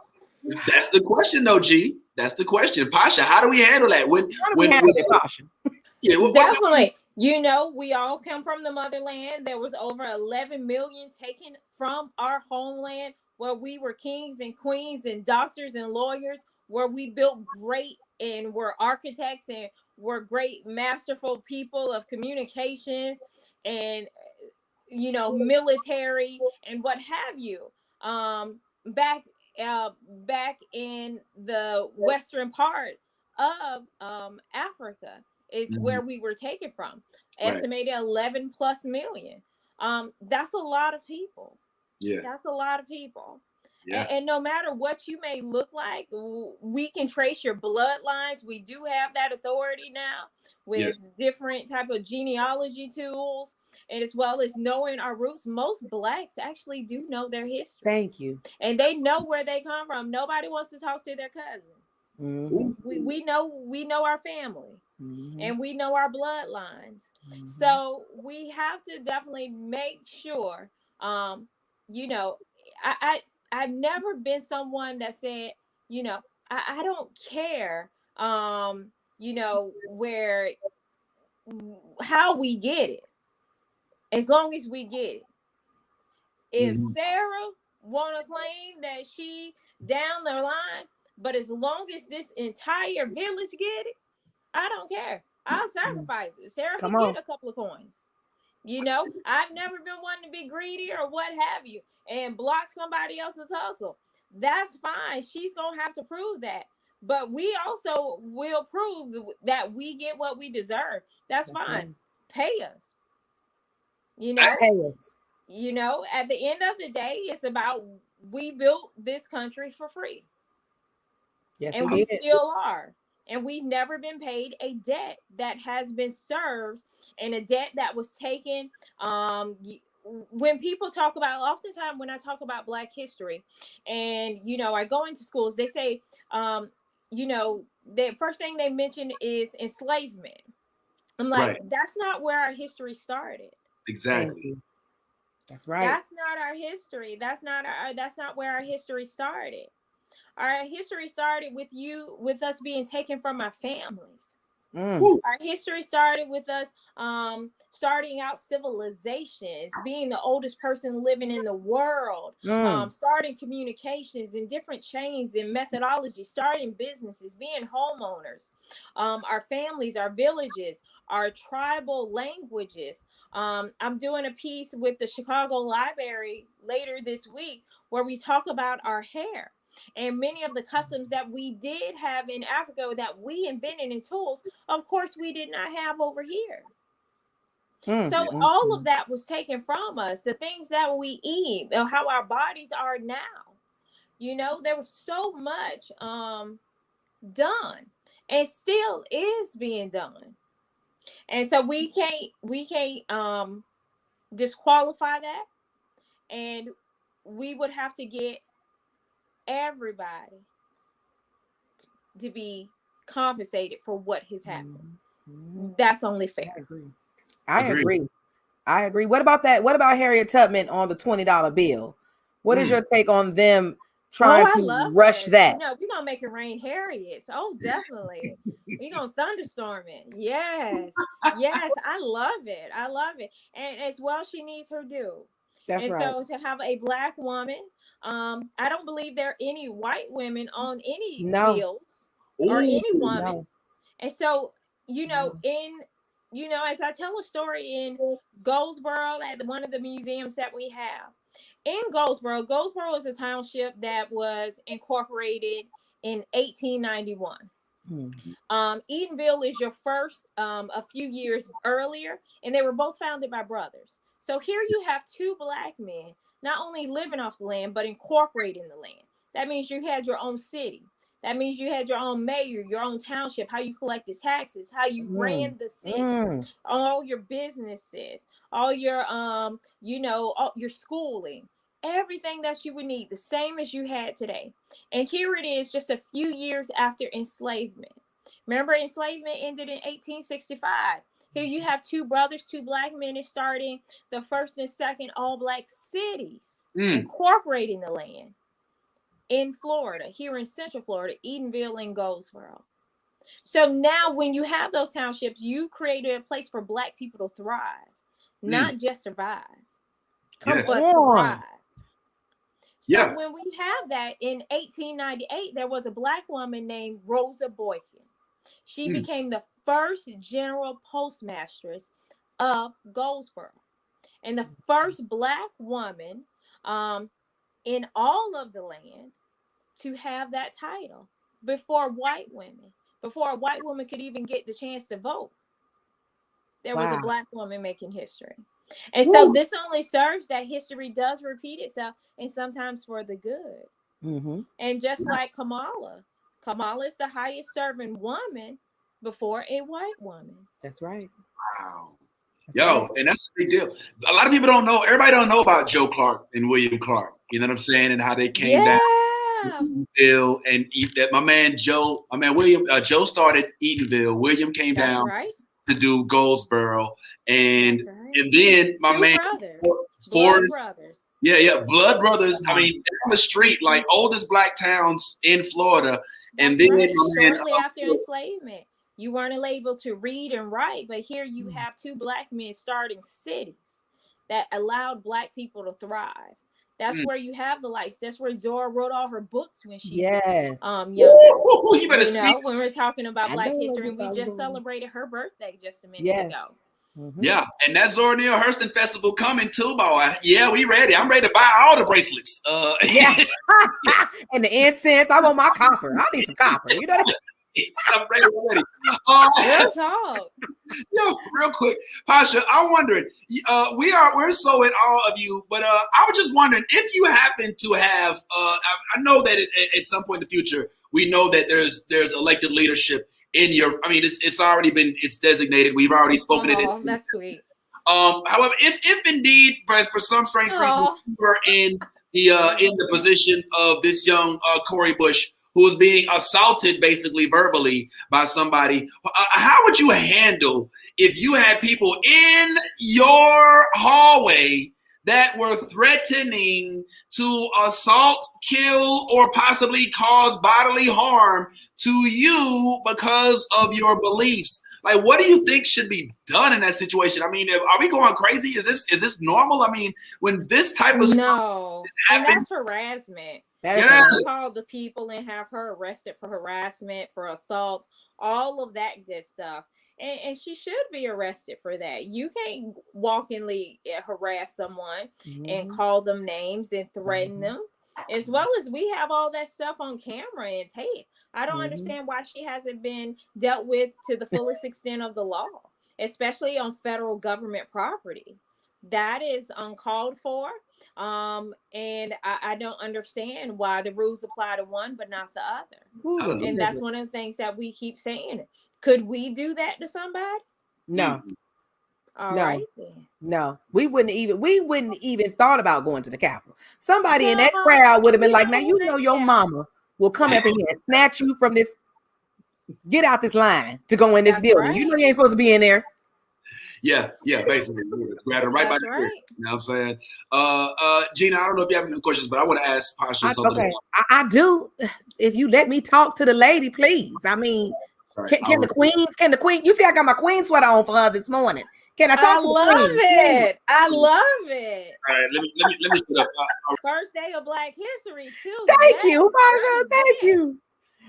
That's the question, though, G. That's the question. Pasha, how do we handle that? How do we handle it, Pasha? Yeah, definitely. You know, we all come from the motherland. There was over 11 million taken from our homeland, where we were kings and queens and doctors and lawyers, where we built great and were architects and were great masterful people of communications and, you know, military and what have you. Back in the western part of Africa is where we were taken from. Estimated 11 plus million. That's a lot of people. Yeah, that's a lot of people. Yeah. And no matter what you may look like, we can trace your bloodlines. We do have that authority now with different type of genealogy tools, and as well as knowing our roots. Most blacks actually do know their history. Thank you. And they know where they come from. Nobody wants to talk to their cousin. Mm-hmm. We know our family. Mm-hmm. And we know our bloodlines. Mm-hmm. So we have to definitely make sure, you know, I've never been someone that said, you know, I don't care, you know, how we get it, as long as we get it. If Sarah want to claim that she down the line, but as long as this entire village get it, I don't care. I'll sacrifice it. Sarah can get a couple of coins. You know, I've never been one to be greedy or what have you and block somebody else's hustle. That's fine. She's going to have to prove that. But we also will prove that we get what we deserve. That's fine. Pay us. You know, you know, at the end of the day, it's about we built this country for free. Yes, and we still are. And we've never been paid a debt that has been served and a debt that was taken. When people talk about, oftentimes when I talk about Black history and, you know, I go into schools, they say, you know, the first thing they mention is enslavement. I'm like, that's not where our history started. Exactly. That's right. That's not our history. That's not where our history started. Our history started with us being taken from our families. Our history started with us starting out civilizations, being the oldest person living in the world, starting communications in different chains and methodologies, starting businesses, being homeowners, our families, our villages, our tribal languages. I'm doing a piece with the Chicago Library later this week where we talk about our hair. And many of the customs that we did have in Africa that we invented in tools, of course, we did not have over here. So all of that was taken from us. The things that we eat, how our bodies are now, there was so much done and still is being done. And so we can't disqualify that. And we would have to get everybody to be compensated for what has happened. That's only fair. I agree. What about that? What about Harriet Tubman on the $20 bill? What is your take on them trying to rush that? We're gonna make it rain Harriets. Oh, definitely. We're gonna thunderstorm it. Yes. I love it. And as well, she needs her due. That's right. So to have a Black woman, I don't believe there are any white women on any bills or any woman. No. And so, as I tell a story in Goldsboro at one of the museums that we have, in Goldsboro is a township that was incorporated in 1891. Edenville is your first a few years earlier, and they were both founded by brothers. So here you have two Black men not only living off the land, but incorporating the land. That means you had your own city. That means you had your own mayor, your own township, how you collected taxes, how you ran the city, all your businesses, all your, all your schooling, everything that you would need, the same as you had today. And here it is just a few years after enslavement. Remember, enslavement ended in 1865. Here you have two brothers, two Black men starting the first and second all-Black cities, incorporating the land in Florida, here in Central Florida, Edenville and Goldsboro. So now when you have those townships, you created a place for Black people to thrive, not just survive, but thrive. So when we have that in 1898, there was a Black woman named Rosa Boykin. She became the first general postmistress of Goldsboro and the first Black woman in all of the land to have that title before white women, before a white woman could even get the chance to vote. There was a Black woman making history. And so this only serves that history does repeat itself, and sometimes for the good. And just like Kamala is the highest serving woman before a white woman. That's right. Wow. And that's a big deal. A lot of people don't know. Everybody don't know about Joe Clark and William Clark. You know what I'm saying? And how they came down. Edenville and that William. Joe started Edenville. William came down to do Goldsboro, and then my man Forrest. Blood Brothers. I mean, down the street, like oldest Black towns in Florida, and then shortly after enslavement. You weren't able to read and write, but here you have two Black men starting cities that allowed Black people to thrive. That's where you have the lights. That's where Zora wrote all her books when she was young. When we're talking about Black history, and we just celebrated her birthday just a minute ago. Yeah, and that Zora Neale Hurston Festival coming too, boy. Yeah, we ready. I'm ready to buy all the bracelets. And the incense. I want my copper. I need some copper. You know. I'm ready. Real quick, Pasha, I'm wondering, we're so in awe of you, but I was just wondering if you happen to have, I know that at some point in the future, we know that there's elected leadership in your, I mean, it's already been, it's designated. We've already spoken it. That's sweet. However, if indeed, for some strange reason, you were in the position of this young Cori Bush, who was being assaulted basically verbally by somebody, how would you handle if you had people in your hallway that were threatening to assault, kill, or possibly cause bodily harm to you because of your beliefs. Like, what do you think should be done in that situation? I mean, are we going crazy? Is this normal? I mean, when this type of no, and that's harassment. You call the people and have her arrested for harassment, for assault, all of that good stuff. And she should be arrested for that. You can't walkingly harass someone and call them names and threaten them, as well as we have all that stuff on camera and tape. I don't understand why she hasn't been dealt with to the fullest extent of the law, especially on federal government property. That is uncalled for. And I don't understand why the rules apply to one but not the other. And that's one of the things that we keep saying. Could we do that to somebody? No. All right then. No, we wouldn't even thought about going to the Capitol. Somebody in that crowd would have been like, now you know your mama will come up in here and snatch you from this, get out this line to go in this building. You know you ain't supposed to be in there. Yeah, basically. Grab her right by the ear. You know what I'm saying? Gina, I don't know if you have any questions, but I want to ask Pasha something. Okay, I do. If you let me talk to the lady, please. I mean, can the queen, you see I got my queen sweater on for her this morning. Can I talk to the queen? I love it. All right, let me shut up. First day of Black History too. Thank you, Pasha. Thank you.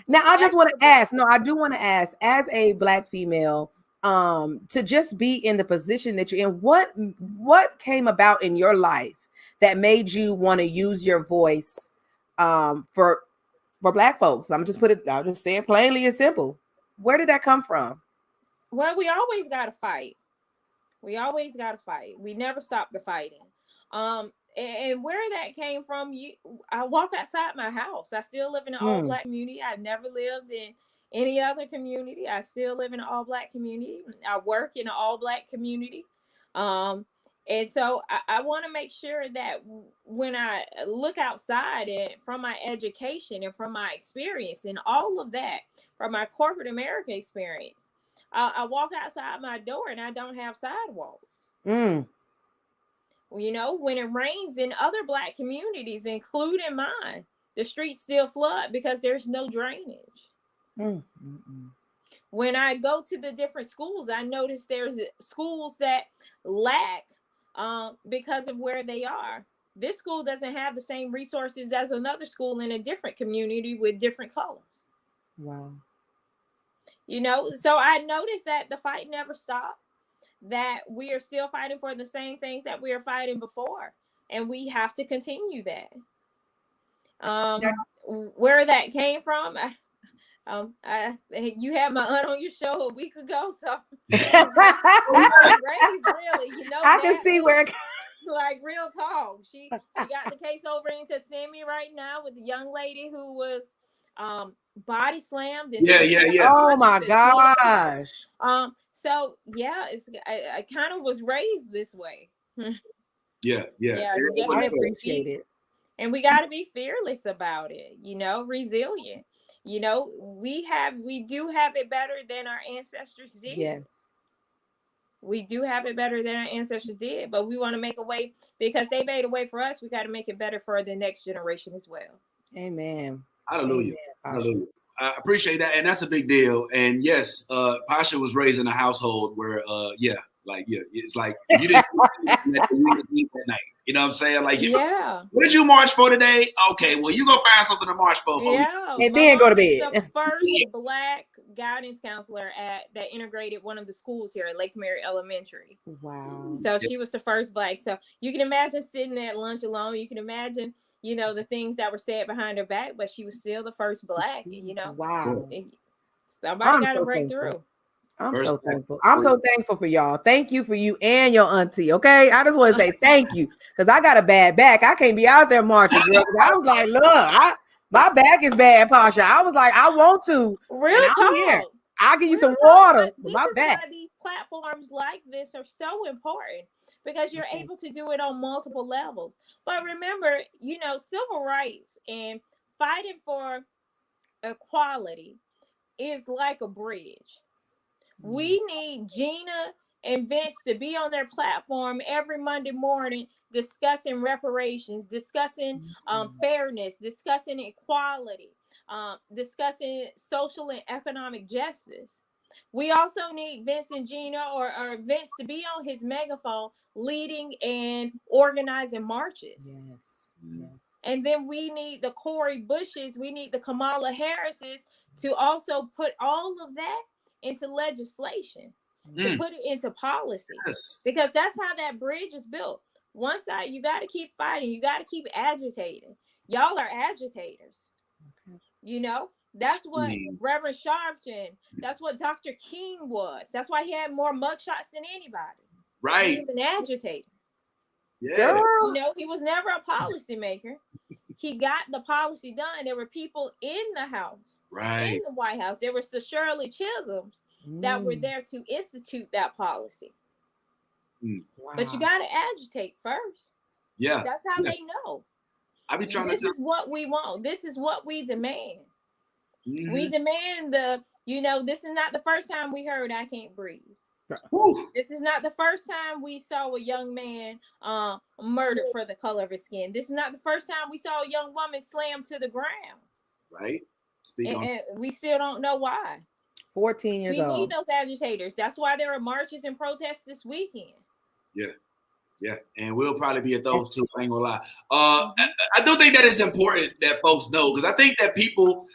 Now I just want to ask. No, I do want to ask, as a Black female, to just be in the position that you're in, what came about in your life that made you want to use your voice for Black folks? I'll just say it plainly and simple. Where did that come from? Well, we always got to fight. We never stop the fighting. And where that came from, I walk outside my house. I still live in an all Black community. I've never lived in any other community. I still live in an all Black community. I work in an all Black community. And so I want to make sure that when I look outside and from my education and from my experience and all of that, from my corporate America experience, I walk outside my door and I don't have sidewalks. You know, when it rains in other Black communities, including mine, the streets still flood because there's no drainage. When I go to the different schools, I notice there's schools that lack because of where they are. This school doesn't have the same resources as another school in a different community with different colors. Wow. You know, so I noticed that the fight never stopped, that we are still fighting for the same things that we were fighting before. And we have to continue that. Where that came from, you had my aunt on your show a week ago, so raised really, you know. I can see where like real talk. She got the case over in Kissimmee right now with the young lady who was body slammed. Yeah. Oh my gosh. So yeah, I kind of was raised this way. Yeah. I appreciate it. And we got to be fearless about it, you know, resilient. You know, we do have it better than our ancestors did. Yes. We do have it better than our ancestors did, but we want to make a way because they made a way for us. We got to make it better for the next generation as well. Amen. Hallelujah. Hallelujah. I appreciate that. And that's a big deal. And yes, Pasha was raised in a household where, it's like you didn't eat that night. You know what I'm saying? Like, what did you march for today? Okay, well, you go find something to march for. And then go to bed. The first Black guidance counselor that integrated one of the schools here at Lake Mary Elementary. Wow. So she was the first Black. So you can imagine sitting at lunch alone. You can imagine, you know, the things that were said behind her back, but she was still the first Black, you know. Wow. Somebody got to break through. I'm so thankful. I'm so thankful for y'all. Thank you for you and your auntie. Okay. I just want to say thank you because I got a bad back. I can't be out there marching, girl. I was like, look, my back is bad, Pasha. I was like, I want to. Real talk. I'll give you some water for my back. Why these platforms like this are so important because you're able to do it on multiple levels. But remember, you know, civil rights and fighting for equality is like a bridge. We need Gina and Vince to be on their platform every Monday morning discussing reparations, discussing fairness, discussing equality, discussing social and economic justice. We also need Vince and Gina or Vince to be on his megaphone leading and organizing marches. Yes. And then we need the Cori Bushes, we need the Kamala Harrises to also put all of that into legislation, to put it into policy. Yes. Because that's how that bridge is built. One side, you got to keep fighting, you got to keep agitating. Y'all are agitators. You know, that's what Reverend Sharpton, that's what Dr. King was. That's why he had more mugshots than anybody. Right. He was an agitator. Yeah. You know, he was never a policymaker. He got the policy done. There were people in the House, in the White House. There were the Shirley Chisholms that were there to institute that policy. Wow. But you got to agitate first. Yeah. That's how they know. I be trying This is what we want. This is what we demand. Mm-hmm. We demand this is not the first time we heard I can't breathe. Woo. This is not the first time we saw a young man murdered for the color of his skin. This is not the first time we saw a young woman slammed to the ground. Right. And we still don't know why. 14 years old. We need those agitators. That's why there are marches and protests this weekend. Yeah, and we'll probably be at those too. I ain't gonna lie. I do think that it's important that folks know, because I think that people,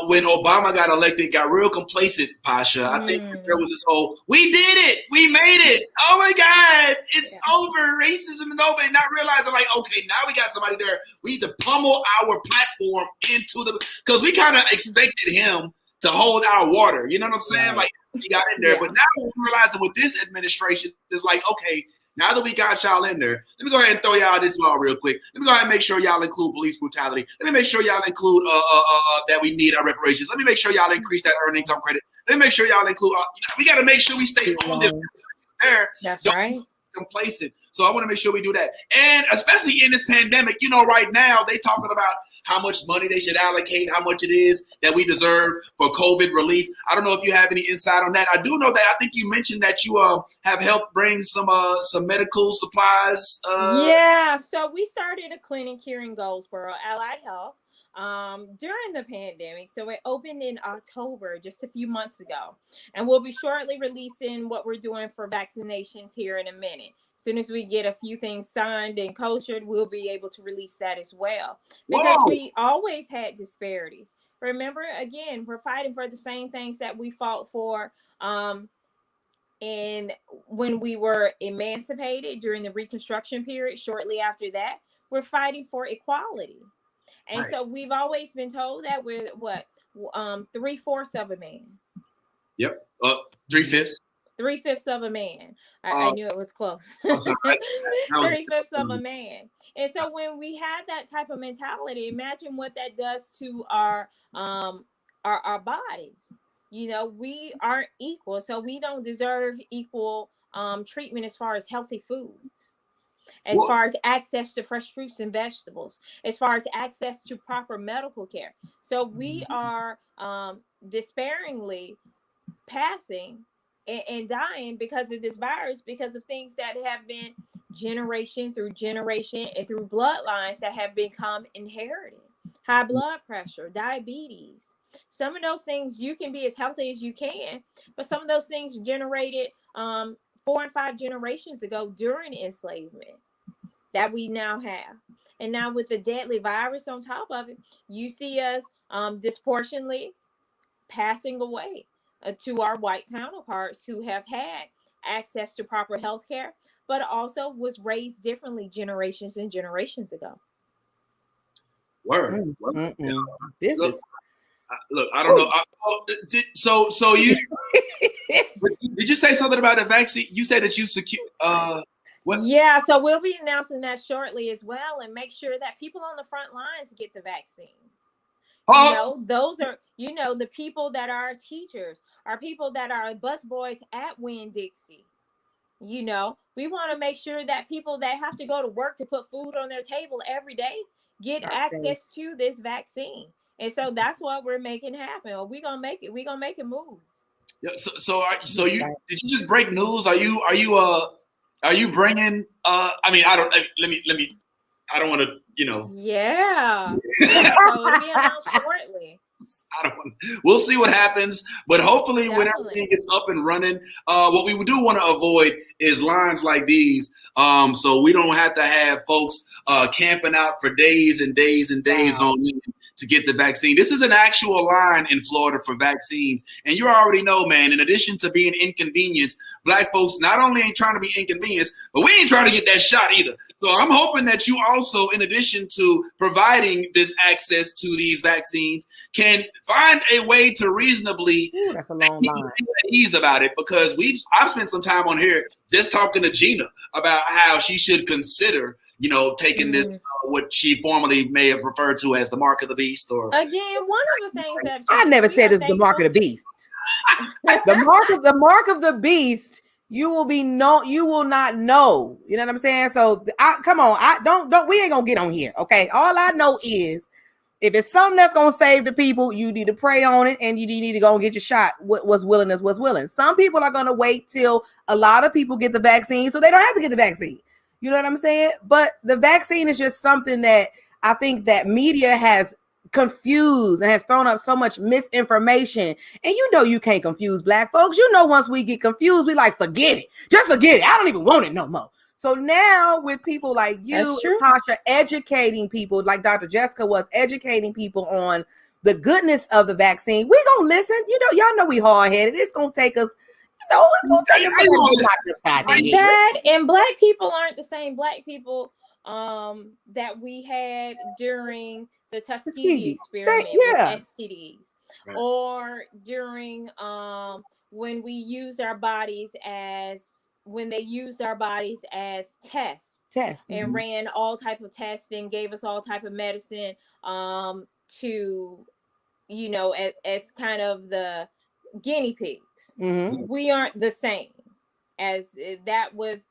when Obama got elected, got real complacent, Pasha. I think there was this whole, we did it, we made it. Oh my God, it's over. Racism is over. And not realizing, like, okay, now we got somebody there. We need to pummel our platform because we kind of expected him to hold our water. You know what I'm saying? Right. Like, he got in there. But now we're realizing with this administration, it's like, okay, now that we got y'all in there, let me go ahead and throw y'all this law real quick. Let me go ahead and make sure y'all include police brutality. Let me make sure y'all include that we need our reparations. Let me make sure y'all increase that earned income credit. Let me make sure y'all include. We got to make sure we stay on this. There, that's right. Complacent. So I want to make sure we do that. And especially in this pandemic, right now they talking about how much money they should allocate, how much it is that we deserve for COVID relief. I don't know if you have any insight on that. I do know that I think you mentioned that you have helped bring some medical supplies. Yeah, so we started a clinic here in Goldsboro, Allied Health, during the pandemic. So it opened in October, just a few months ago, and we'll be shortly releasing what we're doing for vaccinations here in a minute. As soon as we get a few things signed and koshered, we'll be able to release that as well, because we always had disparities. Remember, again, we're fighting for the same things that we fought for and when we were emancipated during the Reconstruction period. Shortly after that, we're fighting for equality. And so we've always been told that we're 3/4 of a man. Yep. 3/5. 3/5 of a man. I knew it was close. 3/5 of a man. And so when we have that type of mentality, imagine what that does to our bodies. We aren't equal, so we don't deserve equal treatment as far as healthy foods, as far as access to fresh fruits and vegetables, as far as access to proper medical care. So we are despairingly passing and dying because of this virus, because of things that have been generation through generation and through bloodlines that have become inherited. High blood pressure, diabetes. Some of those things, you can be as healthy as you can, but some of those things generated 4 and 5 generations ago during enslavement that we now have. And now with the deadly virus on top of it, you see us disproportionately passing away to our white counterparts who have had access to proper health care, but also was raised differently generations and generations ago. Word. This is... Look, I don't know. So you did you say something about the vaccine? You said that you secure. What? Yeah, so we'll be announcing that shortly as well, and make sure that people on the front lines get the vaccine. Those are the people that are our teachers, are people that are busboys at Winn-Dixie. We want to make sure that people that have to go to work to put food on their table every day get access to this vaccine. And so that's what we're making happen. We're gonna make it. We're gonna make it move. Yeah, so you did you just break news? Are you bringing? I mean, I don't. Let me. I don't want to. Yeah. So it'll be announced shortly. We'll see what happens, but hopefully when everything gets up and running, what we do want to avoid is lines like these, so we don't have to have folks camping out for days and days and days on end to get the vaccine. This is an actual line in Florida for vaccines, and you already know, man, in addition to being inconvenienced, Black folks not only ain't trying to be inconvenienced, but we ain't trying to get that shot either. So I'm hoping that you also, in addition to providing this access to these vaccines, can find a way to reasonably that's a long line. Ease about it, because I've spent some time on here just talking to Gina about how she should consider, taking this what she formerly may have referred to as the mark of the beast. Or again, one of the things that I never said it's the mark of the beast. the mark of the beast. You will not know. You know what I'm saying? So come on. We ain't gonna get on here. Okay. All I know is if it's something that's gonna save the people, you need to pray on it, and you need to go and get your shot. What's willing is what's willing. Some people are gonna wait till a lot of people get the vaccine, so they don't have to get the vaccine. You know what I'm saying? But the vaccine is just something that I think that media has confused and has thrown up so much misinformation. And you can't confuse Black folks. Once we get confused, we like, forget it. Just forget it. I don't even want it no more. So now with people like you, Tasha, educating people, like Dr. Jessica was educating people on the goodness of the vaccine, we gonna listen. Y'all know we hard-headed. It's gonna take us, it's gonna take us that, and Black people aren't the same Black people that we had during the Tuskegee experiment with STDs, or during when we used our bodies as they used our bodies as tests and ran all type of tests and gave us all type of medicine to as kind of the guinea pigs. We aren't the same as that was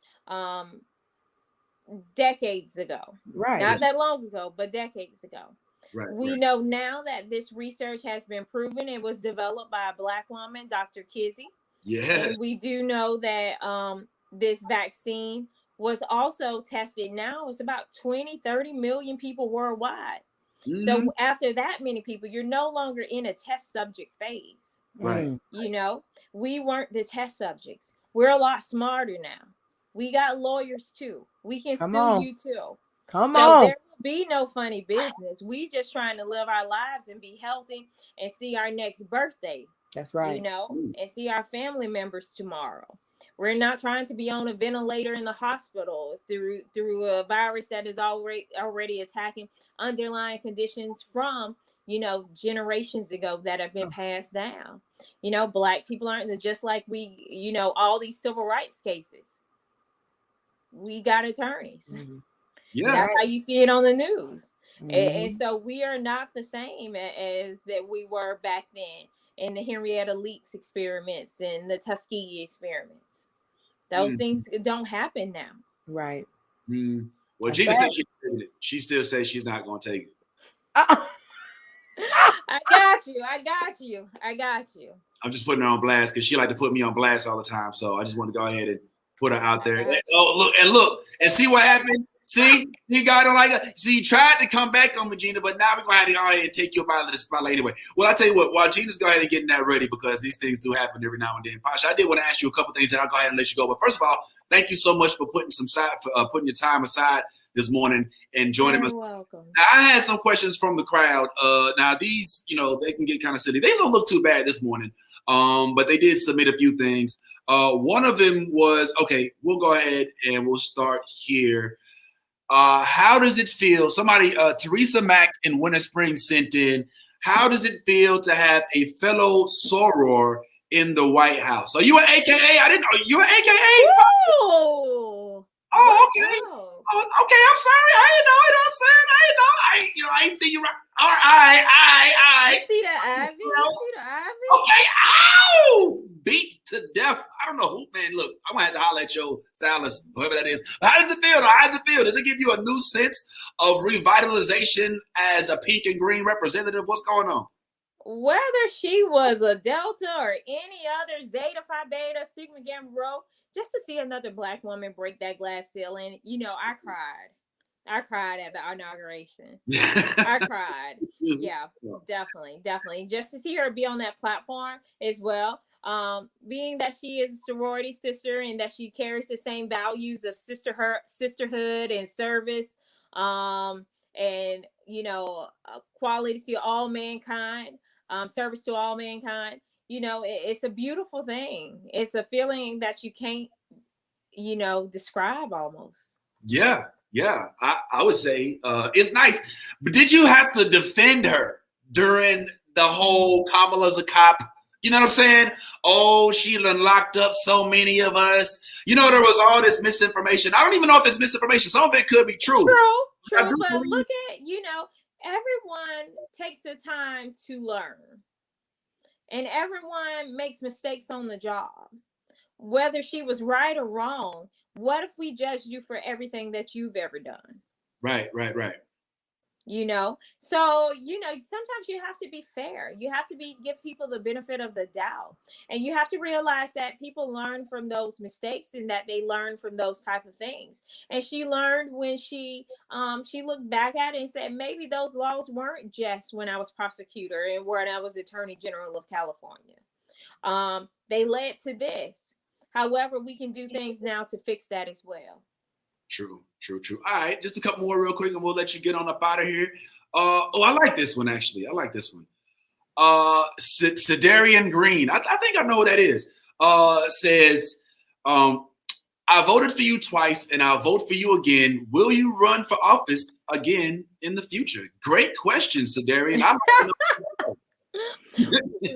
decades ago, not that long ago, but decades ago. We know now that this research has been proven. It was developed by a Black woman, Dr. Kizzy. Yes. And we do know that this vaccine was also tested. Now it's about 20-30 million people worldwide. So after that many people, you're no longer in a test subject phase. We weren't the test subjects. We're a lot smarter now. We got lawyers too. We can sue you too. Come so on. There will be no funny business. We just trying to live our lives and be healthy and see our next birthday. That's right. And see our family members tomorrow. We're not trying to be on a ventilator in the hospital through a virus that is already attacking underlying conditions from generations ago that have been passed down. Black people aren't just like we, all these civil rights cases. We got attorneys. That's how you see it on the news. And so we are not the same as that we were back then in the Henrietta Leaks experiments and the Tuskegee experiments. Those things don't happen now. Right. Well, Gina said she still says she's not going to take it. I got you. I'm just putting her on blast because she like to put me on blast all the time. So I just want to go ahead and put her out there. Look, and see what happened. See, you got it like it. See, you tried to come back on me, Gina, but now we're going to go ahead and take you up out of the spotlight anyway. Well, I'll tell you what, while Gina's go ahead and getting that ready, because these things do happen every now and then. Pasha, I did want to ask you a couple things, and I'll go ahead and let you go. But first of all, thank you so much for putting putting your time aside this morning and joining us. You're welcome. Now, I had some questions from the crowd. Now, these, they can get kind of silly. These don't look too bad this morning, but they did submit a few things. One of them was, okay, we'll go ahead and we'll start here. How does it feel? Somebody, Teresa Mack in Winter Spring sent in, how does it feel to have a fellow soror in the White House? Are you an AKA? I didn't know. You an AKA? Ooh. Oh, okay. Oh, okay, I'm sorry. I didn't know it. I'm saying I didn't know. I ain't see you right. All right. You see the ivy? Okay. Ow! Beat to death. I don't know who, man. Look, I'm gonna have to holler at your stylist, whoever that is. But how does it feel? Does it give you a new sense of revitalization as a pink and green representative? What's going on? whether she was a Delta or any other Zeta Phi Beta, Sigma Gamma Rho, just to see another Black woman break that glass ceiling, you know, I cried. I cried at the inauguration. I cried. Yeah, definitely. Just to see her be on that platform as well. Being that she is a sorority sister and that she carries the same values of sisterhood and service, and you know, quality to all mankind, service to all mankind. You know, it's a beautiful thing. It's a feeling that you can't, you know, describe almost. Yeah, I would say it's nice. But did you have to defend her during the whole Kamala's a cop? You know what I'm saying? Oh, she done locked up so many of us. You know, there was all this misinformation. I don't even know if it's misinformation. Some of it could be true. True. But look at, you know, everyone takes the time to learn. And everyone makes mistakes on the job. Whether she was right or wrong, what if we judged you for everything that you've ever done? Right. You know, so, you know, sometimes you have to be fair. You have to give people the benefit of the doubt. And you have to realize that people learn from those mistakes and that they learn from those type of things. And she learned when she looked back at it and said, maybe those laws weren't just when I was prosecutor and when I was Attorney General of California. They led to this. However, we can do things now to fix that as well. True. All right, just a couple more real quick and we'll let you get on up out of here. I like this one, actually. I like this one. Sedarian Green. I think I know what that is. Says, I voted for you twice and I'll vote for you again. Will you run for office again in the future? Great question, Sedarian.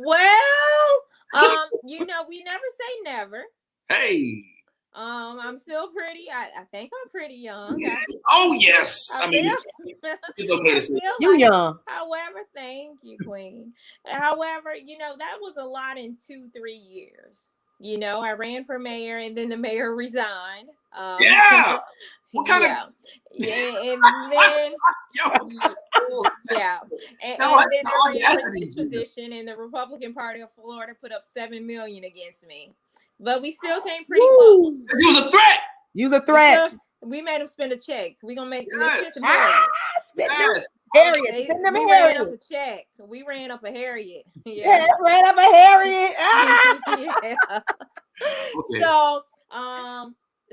Well, you know, we never say never. Hey. I'm still pretty. I think I'm pretty young. Oh yes. I mean, it's okay to say you young. However, thank you, Queen. However, you know, that was a lot in 2-3 years. You know, I ran for mayor and then the mayor resigned. Yeah. What kind of? Yeah, and then yeah, and then I ran for this position, and the Republican Party of Florida put up $7 million against me. But we still came pretty close. You was a threat. You was a threat. We made them spend a check. We gonna make Harriet. We ran up a check. We ran up a Harriet. Yeah, ran up a Harriet. Yeah. Okay.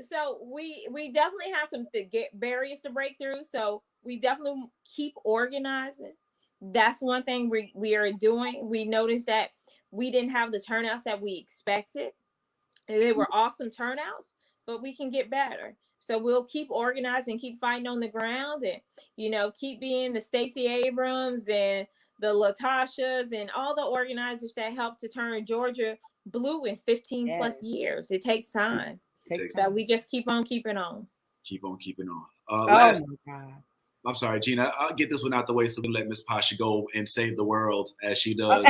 So we definitely have some barriers to break through. So we definitely keep organizing. That's one thing we are doing. We noticed that we didn't have the turnouts that we expected. They were awesome turnouts, but we can get better. So we'll keep organizing, keep fighting on the ground, and, you know, keep being the Stacey Abrams and the Latashas and all the organizers that helped to turn Georgia blue in 15 plus years. It takes time. So we just keep on keeping on. Keep on keeping on. Oh my God. I'm sorry, Gina. I'll get this one out the way so we can let Miss Pasha go and save the world as she does.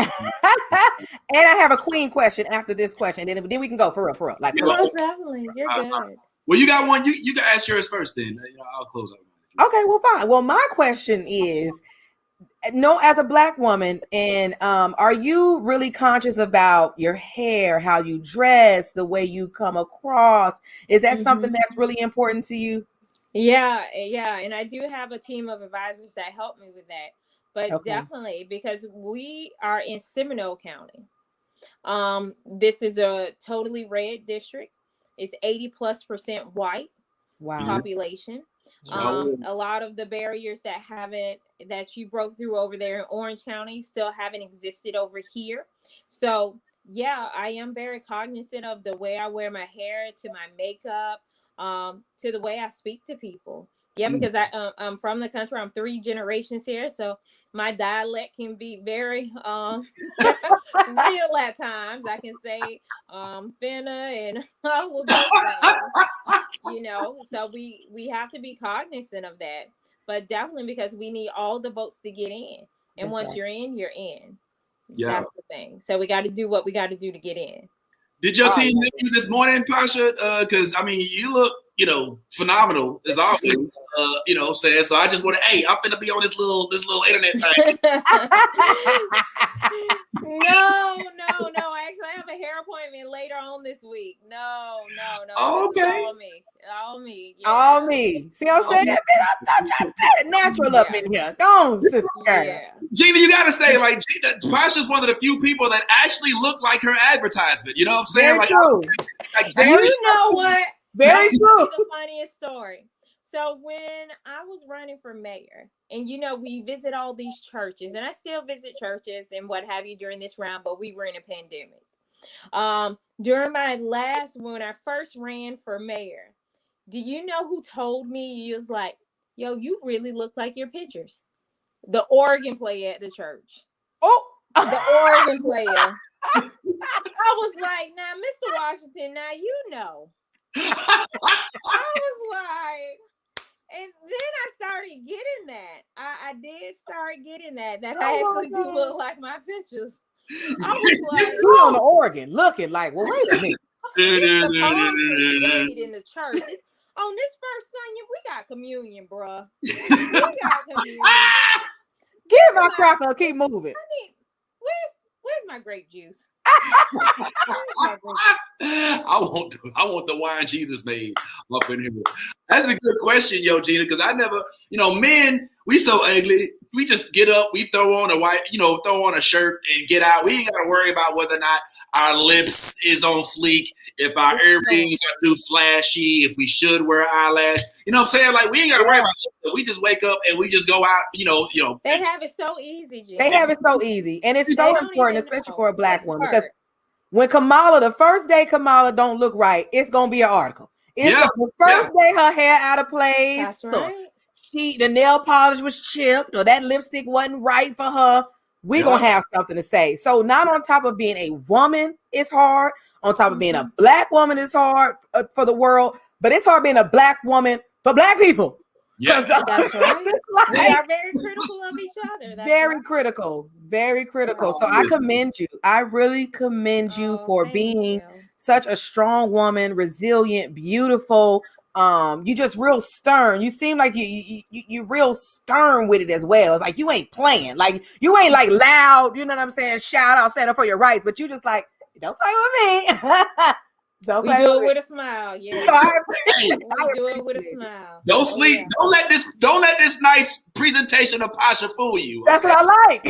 And I have a queen question after this question. Then we can go for real. Like, most definitely. You're good. Well, you got one. You can ask yours first, then. I'll close up. Okay, well, fine. Well, my question is, as a Black woman, and are you really conscious about your hair, how you dress, the way you come across? Is that something that's really important to you? Yeah, and I do have a team of advisors that help me with that. But definitely, because we are in Seminole County. This is a totally red district. It's 80+% white population. A lot of the barriers that you broke through over there in Orange County still haven't existed over here. So yeah, I am very cognizant of the way I wear my hair, to my makeup, to the way I speak to people. Yeah, because I'm from the country. I'm 3 generations here, so my dialect can be very real at times. I can say finna and all of those things, you know. So we have to be cognizant of that. But definitely, because we need all the votes to get in, and once you're in, you're in. Yeah, that's the thing. So we got to do what we got to do to get in. Did your team help you this morning, Pasha? Because I mean, you look phenomenal as always. Saying so. I just want to. Hey, I'm gonna be on this little internet thing. No. Actually, I have a hair appointment later on this week. No. Okay. All me. Yeah. All me. See what I'm saying? I'm trying to tell it natural up in here. Go on, sister. Yeah. Gina, you gotta say, like, Pasha's one of the few people that actually look like her advertisement. You know what I'm saying? Very true. You know what? Very true. The funniest story. So when I was running for mayor, and we visit all these churches, and I still visit churches and what have you during this round, but we were in a pandemic. During when I first ran for mayor, do you know who told me? He was like, yo, you really look like your pictures. The organ player at the church. Oh, the organ player. I was like, now, Mr. Washington, now you know. I was like, and then I started getting that. I did start getting that I actually do look like my pictures. I was like, you on the organ looking like, well, wait a minute. It's the played in the church. On this first Sunday, we got communion, bruh. We got communion. Give my cracker, keep moving. I mean, where's my grape juice? I want the wine Jesus made up in here. That's a good question, Gina, because I never, men, we so ugly. We just get up, we throw on a white, throw on a shirt and get out. We ain't got to worry about whether or not our lips is on fleek, if our earrings are too flashy, if we should wear eyelash. You know what I'm saying? Like, we ain't got to worry about it. We just wake up and we just go out, They have it so easy, Jim. They have it so easy. And it's so important, especially for a Black woman, because when the first day Kamala don't look right, it's going to be an article. It's the first day her hair out of place. That's right. The nail polish was chipped, or that lipstick wasn't right for her. We're going to have something to say. So not on top of being a woman, it's hard. On top of being a Black woman, it's hard for the world. But it's hard being a Black woman for Black people. Yeah, that's right. We are very critical of each other. That's very critical. So I commend you. I really commend you for being such a strong woman, resilient, beautiful. You just real stern. You seem like you real stern with it as well. It's like you ain't playing. Like you ain't like loud. You know what I'm saying? Shout out, stand up for your rights. But you just like, don't play with me. We do it with a smile. Yeah, we do it with a smile. Don't sleep. Yeah. Don't let this nice presentation of Pasha fool you. That's what I like.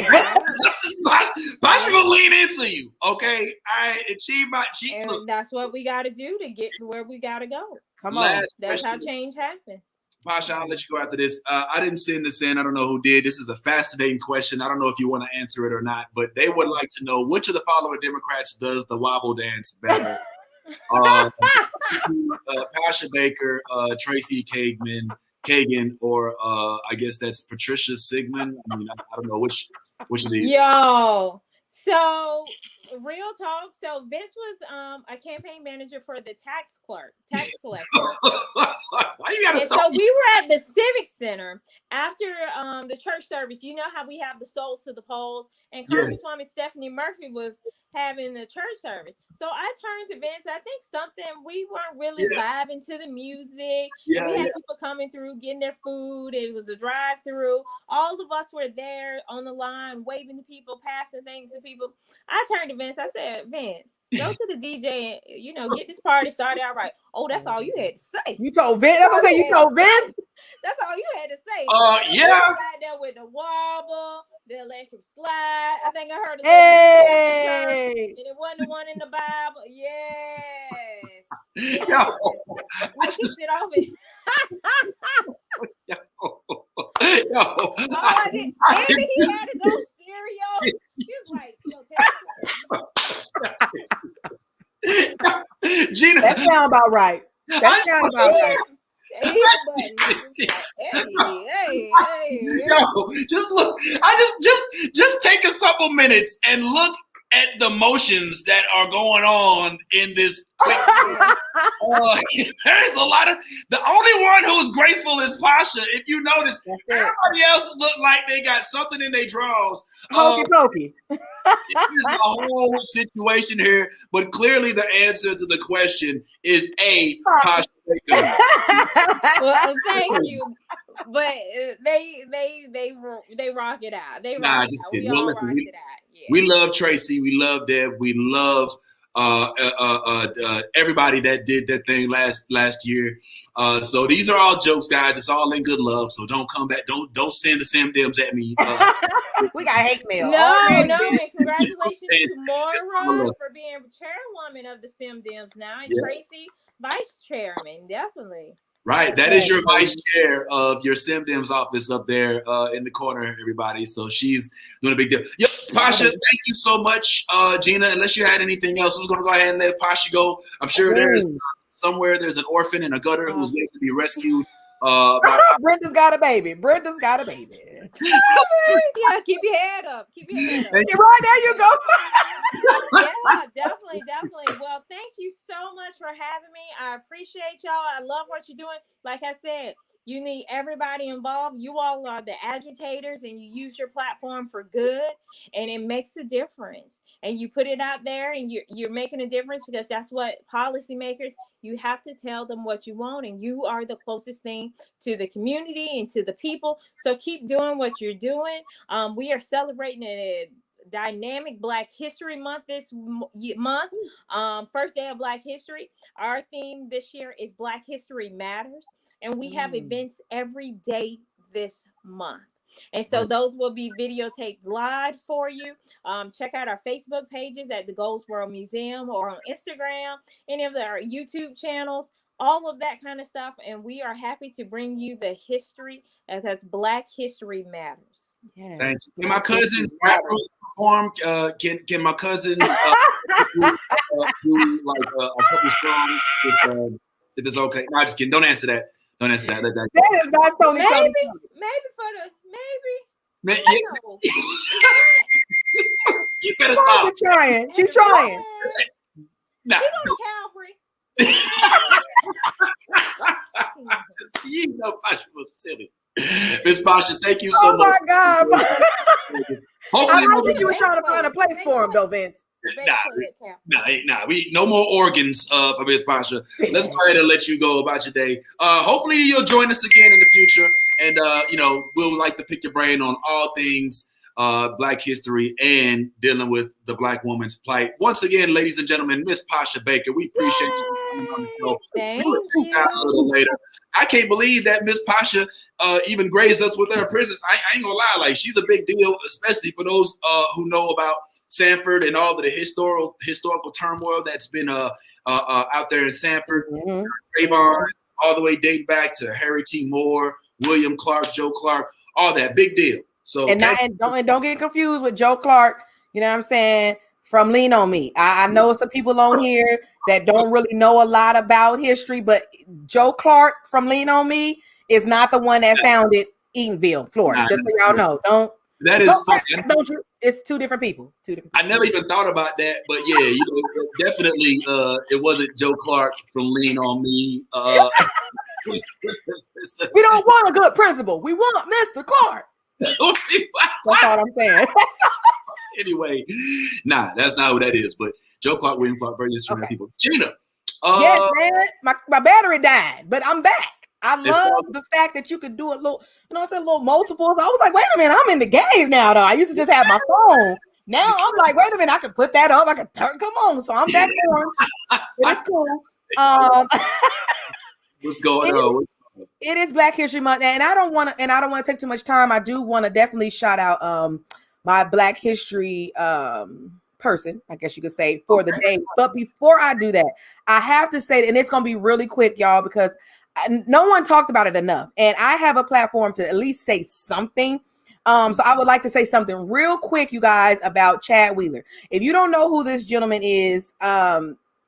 Pasha will lean into you. Okay, and that's what we got to do to get to where we got to go. Come on, that's how change happens. Pasha, I'll let you go after this. I didn't send this in. I don't know who did. This is a fascinating question. I don't know if you want to answer it or not, but they would like to know which of the following Democrats does the wobble dance better. Pasha Baker, Tracy Kagan, or I guess that's Patricia Sigmund. I mean, I don't know which of these. Yo, so real talk. So Vince was a campaign manager for the tax collector. Why you gotta so we were at the Civic Center after the church service. You know how we have the souls to the polls, and Congresswoman Stephanie Murphy was having the church service. So I turned to Vince. I think we weren't really vibing to the music. We had people coming through, getting their food. It was a drive-through. All of us were there on the line, waving to people, passing things to people. I turned to Vince. I said, Vince, go to the DJ and get this party started out right. Oh, that's all you had to say. You told Vince. That's what I'm saying. You told Vince. That's all you had to say. Yeah. Right there with the wobble, the electric slide. I think I heard a hey, and it wasn't the one in the Bible. Yes. Yo, we kicked it off. And he had his own stereo. He was like, Gina, that sound about right. That sound about right. Yo, just look. Just take a couple minutes and look at the motions that are going on in this quick. There's a lot of. The only one who's graceful is Pasha. If you notice, everybody else look like they got something in their drawers. Pokey. It's a whole situation here, but clearly the answer to the question is A, Pasha Well, thank you. But they rock it out. They rock Nah, it just out. kidding. We Well, all listen, rocked it out. Yeah. we love Tracy. We love Deb. We love everybody that did that thing last year. So these are all jokes, guys. It's all in good love. So don't come back. Don't send the Sam Dems at me. We got hate mail. No, already. and congratulations to Mara all for being chairwoman of the Sim Dems now, and Yeah. Tracy vice chairman, definitely. Right, that is your vice chair of your Sim Dems office up there in the corner, everybody. So she's doing a big deal. Yep, Pasha, thank you so much, Gina. Unless you had anything else, we're gonna go ahead and let Pasha go. I'm sure there's somewhere there's an orphan in a gutter who's waiting to be rescued. Brenda's got a baby. Brenda's got a baby. Yeah, keep your head up. Keep your head up. Right, there you go. Yeah, definitely. Well, thank you so much for having me. I appreciate y'all. I love what you're doing. Like I said, you need everybody involved. You all are the agitators, and you use your platform for good, and it makes a difference. And you put it out there, and you're making a difference, because that's what policymakers, you have to tell them what you want, and you are the closest thing to the community and to the people. So keep doing what you're doing. We are celebrating a dynamic Black History Month this month. First day of Black History. Our theme this year is Black History Matters, and we have events every day this month. And so those will be videotaped live for you. Check out our Facebook pages at the Goldsboro Museum, or on Instagram, any of our YouTube channels, all of that kind of stuff. And we are happy to bring you the history, because Black History matters. Yes. Thank you. Can my cousins perform? Can my cousins do like a couple songs if it's okay? No, just kidding. Don't answer that. Don't answer that. That is not Tony. Maybe for the maybe. You better stop. She's trying. Nah. We go to Calvary. You know Pasha was silly. Miss Pasha, thank you so much. Oh my God. Hopefully, I think you were trying to find a place for him, though, Vince. Nah, we no more organs for Miss Pasha. Let's go ahead and let you go about your day. Hopefully you'll join us again in the future, and we'll like to pick your brain on all things Black history and dealing with the Black woman's plight. Once again, ladies and gentlemen, Miss Pasha Baker, we appreciate you coming on the show. Thank you. A little later. I can't believe that Miss Pasha even grazed us with her presence. I ain't gonna lie, like, she's a big deal, especially for those who know about Sanford and all of the historical turmoil that's been out there in Sanford. Trayvon, all the way dating back to Harry T. Moore, William Clark, Joe Clark, all that, big deal. So don't get confused with Joe Clark. You know what I'm saying? From Lean on Me. I know some people on here that don't really know a lot about history, but Joe Clark from Lean on Me is not the one that founded Eatonville, Florida. Just so y'all know. Don't you? It's two different people. I never even thought about that, but yeah, definitely it wasn't Joe Clark from Lean on Me. We don't want a good principal. We want Mr. Clark. That's all I'm saying. Anyway, that's not who that is. But Joe Clark, William Clark, very interesting people. Gina. Yes, man. My battery died, but I'm back. I love the fact that you could do a little, little multiples. I was like, wait a minute, I'm in the game now, though. I used to just have my phone. Now I'm like, wait a minute, I can put that up. I can turn. Come on, so I'm back on. It's cool. What's going on? It is Black History Month, and I don't want to take too much time. I do want to definitely shout out my Black History person, I guess you could say, for the day. But before I do that, I have to say, and it's gonna be really quick, y'all, because no one talked about it enough, and I have a platform to at least say something. So I would like to say something real quick, you guys, about Chad Wheeler. If you don't know who this gentleman is,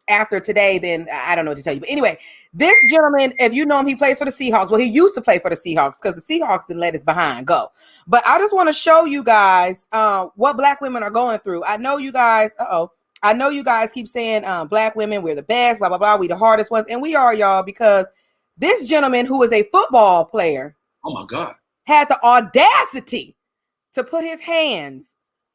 after today, then I don't know what to tell you. But anyway, this gentleman, if you know him, he plays for the Seahawks. Well, he used to play for the Seahawks because the Seahawks didn't let his behind go. But I just want to show you guys what Black women are going through. I know you guys, keep saying Black women, we're the best, blah, blah, blah. We the hardest ones. And we are, y'all, because this gentleman, who is a football player, oh my God, had the audacity to put his hands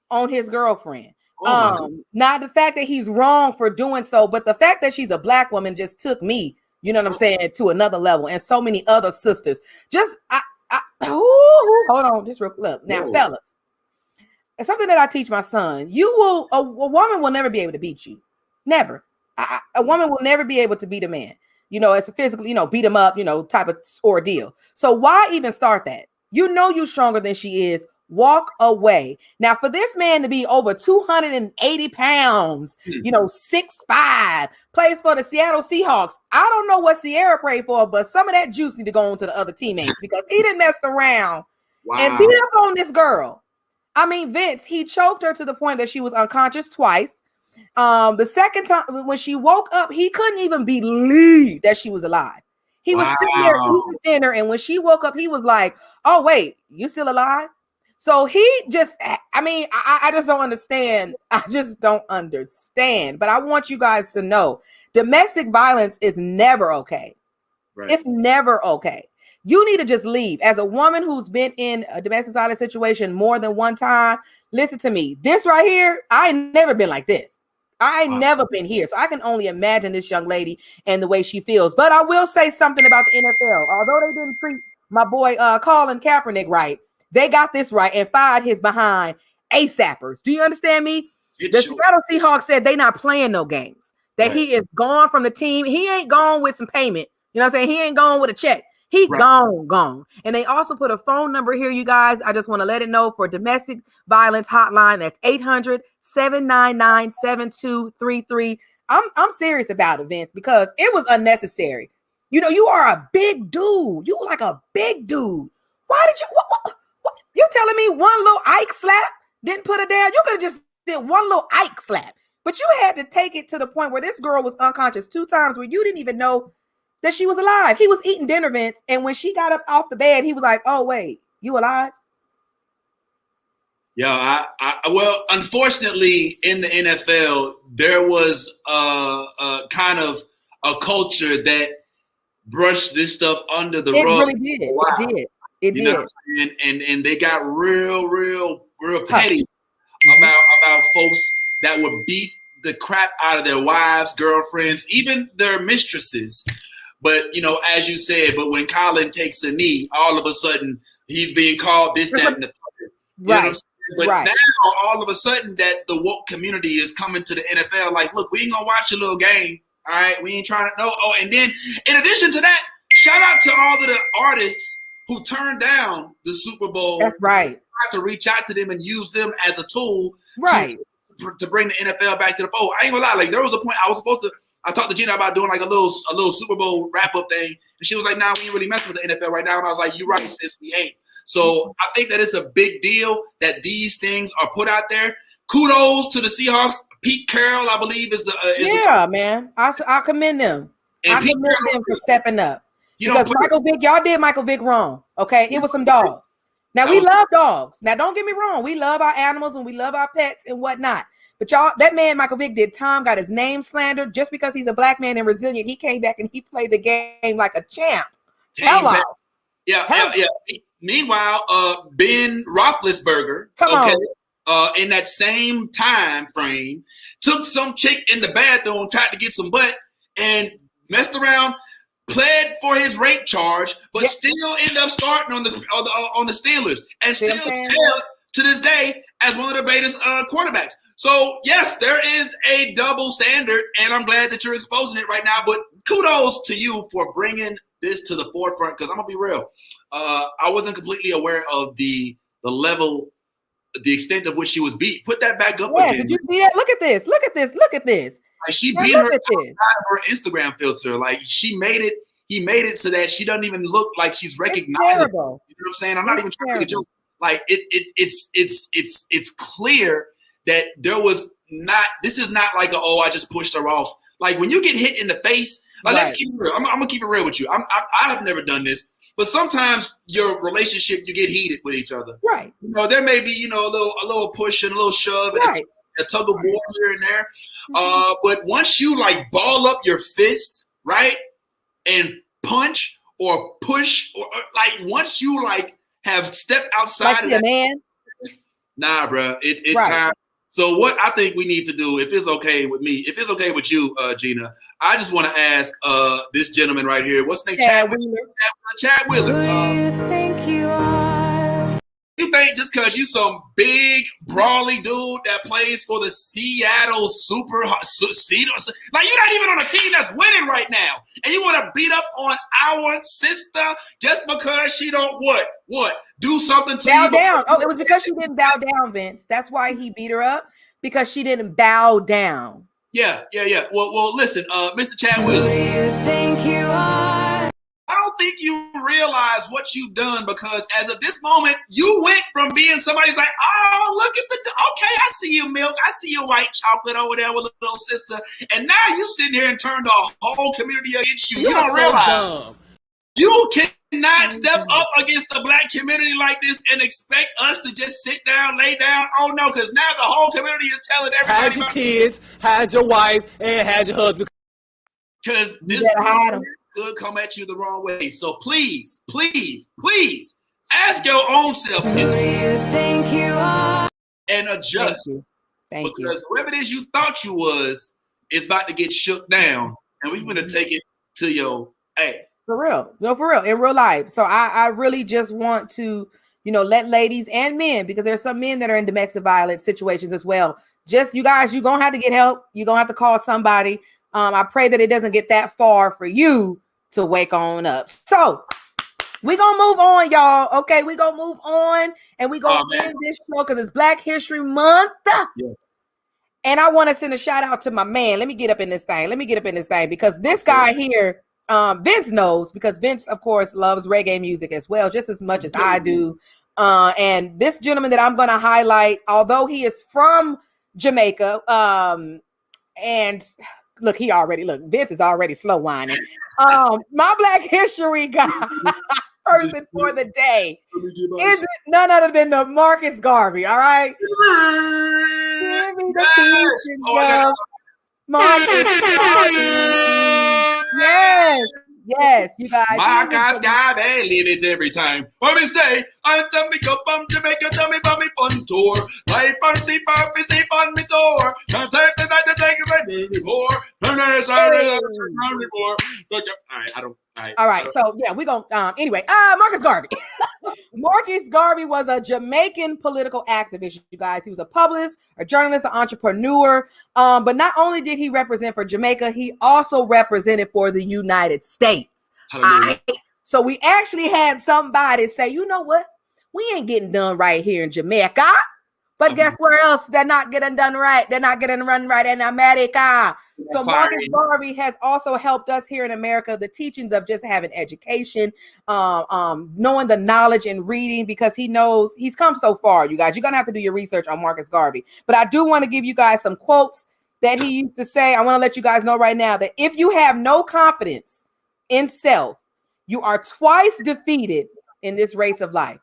on his girlfriend. Not the fact that he's wrong for doing so, but the fact that she's a Black woman just took me You know what I'm saying? To another level, and so many other sisters. Just hold on, just look now, fellas. It's something that I teach my son. A woman will never be able to beat you. Never. A woman will never be able to beat a man. You know, it's a physical, beat him up, type of ordeal. So why even start that? You know you're stronger than she is. Walk away. Now, for this man to be over 280 pounds, 6'5", plays for the Seattle Seahawks. I don't know what Sierra prayed for, but some of that juice need to go on to the other teammates because he didn't mess around and beat up on this girl. I mean, Vince, he choked her to the point that she was unconscious twice. The second time when she woke up, he couldn't even believe that she was alive. He was sitting there eating dinner, and when she woke up, he was like, "Oh, wait, you still alive?" So he just, I just don't understand. I just don't understand. But I want you guys to know, domestic violence is never okay. Right. It's never okay. You need to just leave. As a woman who's been in a domestic violence situation more than one time, listen to me. This right here, I ain't never been like this. I ain't never been here. So I can only imagine this young lady and the way she feels. But I will say something about the NFL. Although they didn't treat my boy Colin Kaepernick right, they got this right and fired his behind ASAPers. Do you understand me? The Seattle Seahawks said they not playing no games. That he is gone from the team. He ain't gone with some payment. You know what I'm saying? He ain't gone with a check. He gone. And they also put a phone number here, you guys. I just want to let it know for domestic violence hotline. That's 800-799-7233. I'm serious about it, Vince, because it was unnecessary. You are a big dude. You were like a big dude. Why did you? What? You telling me one little Ike slap didn't put her down? You could have just did one little Ike slap, but you had to take it to the point where this girl was unconscious 2 times, where you didn't even know that she was alive. He was eating dinner, Vince, and when she got up off the bed, he was like, "Oh wait, you alive?" Yeah, well, unfortunately, in the NFL, there was a kind of a culture that brushed this stuff under the rug. It really did. It did. Know what I'm saying? And they got real petty about folks that would beat the crap out of their wives, girlfriends, even their mistresses. But, as you said, but when Colin takes a knee, all of a sudden he's being called this, that, and the third. You know what I'm saying? But now all of a sudden that the woke community is coming to the NFL like, look, we ain't gonna watch your little game. All right, we ain't trying to know. Oh, and then in addition to that, shout out to all of the artists who turned down the Super Bowl. That's right. Tried to reach out to them and use them as a tool to bring the NFL back to the fold. I ain't gonna lie, like there was a point I talked to Gina about doing like a little Super Bowl wrap-up thing, and she was like, "Nah, we ain't really messing with the NFL right now." And I was like, "You're right, sis, we ain't." So I think that it's a big deal that these things are put out there. Kudos to the Seahawks. Pete Carroll, I believe, is the man. I commend them. And I commend them for stepping up. Because Michael Vick, y'all did Michael Vick wrong. Okay, it was some dogs. Now we love dogs. Now don't get me wrong, we love our animals and we love our pets and whatnot. But y'all, that man Michael Vick did time, got his name slandered just because he's a black man and resilient. He came back and he played the game like a champ. Hello. Yeah. Meanwhile, Ben Roethlisberger, in that same time frame, took some chick in the bathroom, tried to get some butt, and messed around, pled for his rape charge, but still ended up starting on the Steelers, and still held to this day as one of the greatest quarterbacks. So yes, there is a double standard, and I'm glad that you're exposing it right now. But kudos to you for bringing this to the forefront, because I'm gonna be real. I wasn't completely aware of the level, the extent of which she was beat. Put that back up again. Did you see that? Look at this. Like she beat her out of her Instagram filter. Like he made it so that she doesn't even look like she's recognizable. You know what I'm saying? I'm not even trying to make a joke. Like it's clear that there was not. This is not like I just pushed her off. Like when you get hit in the face. Like let's keep it real. I'm gonna keep it real with you. I have never done this. But sometimes your relationship, you get heated with each other. Right. There may be, a little push and a little shove and a tug of war here and there. But once you like ball up your fist, right, and punch or push, or like once you like have stepped outside of that, man. Nah, bro, it's time. So what I think we need to do, if it's okay with me, if it's okay with you, Gina, I just want to ask this gentleman right here. What's his name? Chad Wheeler. Chad Wheeler. Who do you think you are? You think just because you some big brawly dude that plays for the Seattle Super, like you're not even on a team that's winning right now, and you want to beat up on our sister just because she don't what do something to bow you? Down. Oh, it was because she didn't bow down, Vince. That's why he beat her up, because she didn't bow down. Yeah. Well, listen, Mr. Chad Wheeler. Who do you think you are? I don't think you realize what you've done, because as of this moment, you went from being somebody's like, oh, look at okay, I see you, Milk. I see your white chocolate over there with a little sister. And now you sitting here and turned the whole community against you. You don't realize. You cannot step up against the black community like this and expect us to just sit down, lay down. Oh, no, because now the whole community is telling everybody had your kids, had your wife, and had your husband. Because this could come at you the wrong way. So please, ask your own self. Who do you think you are? And adjust. Thank you. Because whoever it is you thought you was is about to get shook down. And we're going to take it to your ass. For real. No, for real. In real life. So I really just want to, let ladies and men, because there's some men that are in domestic violence situations as well. Just, you guys, you're going to have to get help. You're going to have to call somebody. I pray that it doesn't get that far for you to wake on up. So we're going to move on, y'all. Okay, we're going to move on, and we're going to end this show because it's Black History Month. Yeah. And I want to send a shout out to my man. Let me get up in this thing. Because this guy here, Vince knows, because Vince, of course, loves reggae music as well, just as much as I do. And this gentleman that I'm going to highlight, although he is from Jamaica, and look, Vince is already slow whining. My Black History guy person for the day is none other than the Marcus Garvey. All right. Give me the teaching, girl. Marcus Garvey. Yes, you guys. Marcus Garvey, lead it every time. For me stay, I'm Jamaica, tell me about me fun tour. Life on sea, purpose, see on me tour. Can't take the night to take it right before. All right, so yeah, we're gonna anyway. Marcus Garvey. Marcus Garvey was a Jamaican political activist, you guys. He was a publicist, a journalist, an entrepreneur. But not only did he represent for Jamaica, he also represented for the United States. So we actually had somebody say, you know what? We ain't getting done right here in Jamaica. But guess where else they're not getting done right? They're not getting run right in America. So Marcus Garvey has also helped us here in America, the teachings of just having education, knowing the knowledge and reading, because he knows he's come so far, you guys. You're going to have to do your research on Marcus Garvey. But I do want to give you guys some quotes that he used to say. I want to let you guys know right now that if you have no confidence in self, you are twice defeated in this race of life.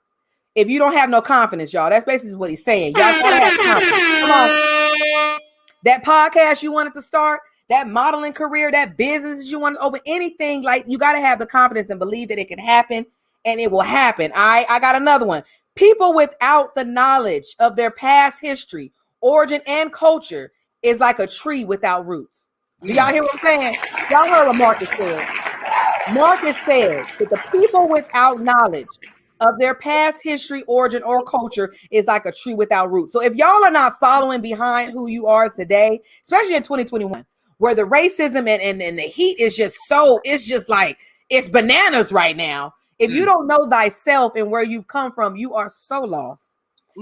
If you don't have no confidence, y'all, that's basically what he's saying. Y'all gotta have confidence. Come on. That podcast you wanted to start, that modeling career, that business you want to open, anything, like, you got to have the confidence and believe that it can happen, and it will happen. I got another one. People without the knowledge of their past history, origin, and culture is like a tree without roots. Do y'all hear what I'm saying? Y'all heard what Marcus said. Marcus said that the people without knowledge of their past history, origin, or culture is like a tree without roots. So if y'all are not following behind who you are today, especially in 2021, where the racism and the heat is just it's just like, it's bananas right now. If you don't know thyself and where you've come from, you are so lost.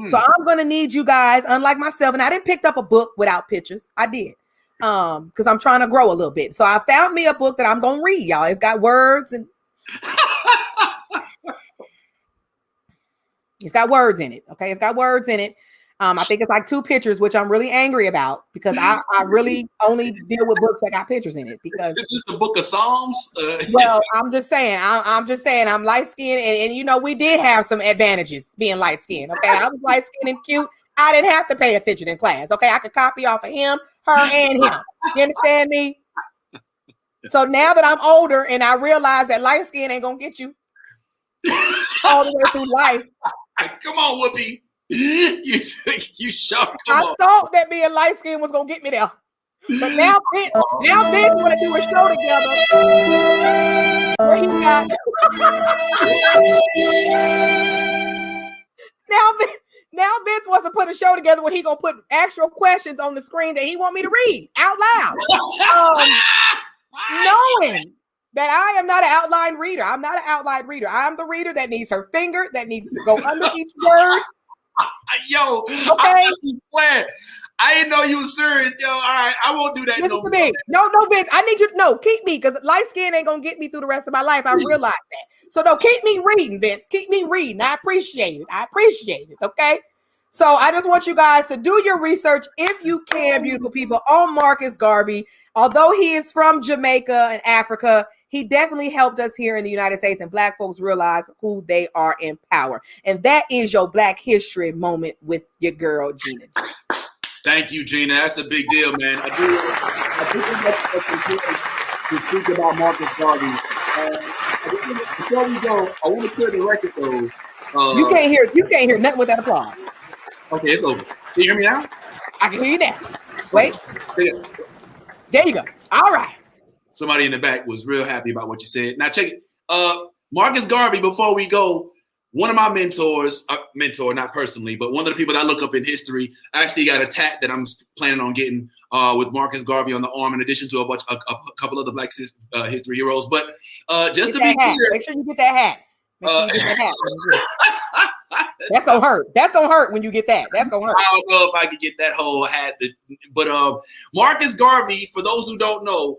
So I'm going to need you guys, unlike myself, and I didn't pick up a book without pictures. I did. Because I'm trying to grow a little bit. So I found me a book that I'm going to read, y'all. It's got words and it's got words in it. Okay. It's got words in it. I think it's like 2 pictures, which I'm really angry about, because I really only deal with books that got pictures in it. Because this is the book of Psalms. Well, I'm just saying, I'm light skinned, and you know, we did have some advantages being light skinned. Okay. I was light skinned and cute. I didn't have to pay attention in class. Okay. I could copy off of him, her, and him. You understand me? So now that I'm older and I realize that light skin ain't gonna get you all the way through life. Come on, Whoopi. You shocked. I thought that being light skinned was gonna get me there, but now Ben want to do a show together where he got now Vince wants to put a show together where he gonna put actual questions on the screen that he want me to read out loud, knowing that I am not an outline reader. I'm not an outline reader. I'm the reader that needs her finger, that needs to go under each word. Yo, okay. I didn't know you were serious. Yo, all right, I won't do that. Listen to me. No, Vince. I need you to know. Keep me, because light skin ain't gonna get me through the rest of my life. I realize that. So no, keep me reading, Vince. Keep me reading. I appreciate it. Okay. So I just want you guys to do your research if you can, beautiful people, on Marcus Garvey. Although he is from Jamaica and Africa, he definitely helped us here in the United States, and Black folks realize who they are in power. And that is your Black History moment with your girl, Gina. Thank you, Gina. That's a big deal, man. I think that's important to speak about Marcus Garvey. Before we go, I want to clear the record, though. You can't hear nothing with that applause. Okay, it's over. Can you hear me now? I can hear you now. Wait. There you go. All right. Somebody in the back was real happy about what you said. Now check it. Marcus Garvey, before we go, one of my mentors, not personally, but one of the people that I look up in history, actually got a tat that I'm planning on getting with Marcus Garvey on the arm, in addition to a couple of the Black history heroes. But just to be clear, make sure you get that hat. That's gonna hurt. That's gonna hurt when you get that. That's gonna hurt. I don't know if I could get that whole hat, but Marcus Garvey, for those who don't know,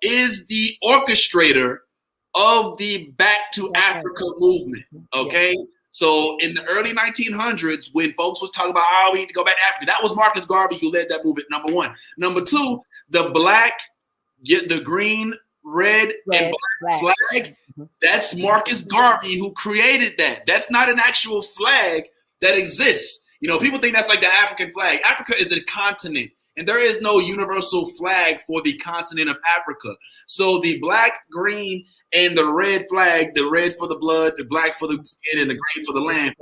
is the orchestrator of the Back to Africa movement. Okay, so in the early 1900s, when folks was talking about we need to go back to Africa, that was Marcus Garvey who led that movement. Number one. Number two, the green, red, and black flag. That's Marcus Garvey who created that. That's not an actual flag that exists. You know, people think that's like the African flag. Africa is a continent, and there is no universal flag for the continent of Africa. So the black, green, and the red flag, the red for the blood, the black for the skin, and the green for the land,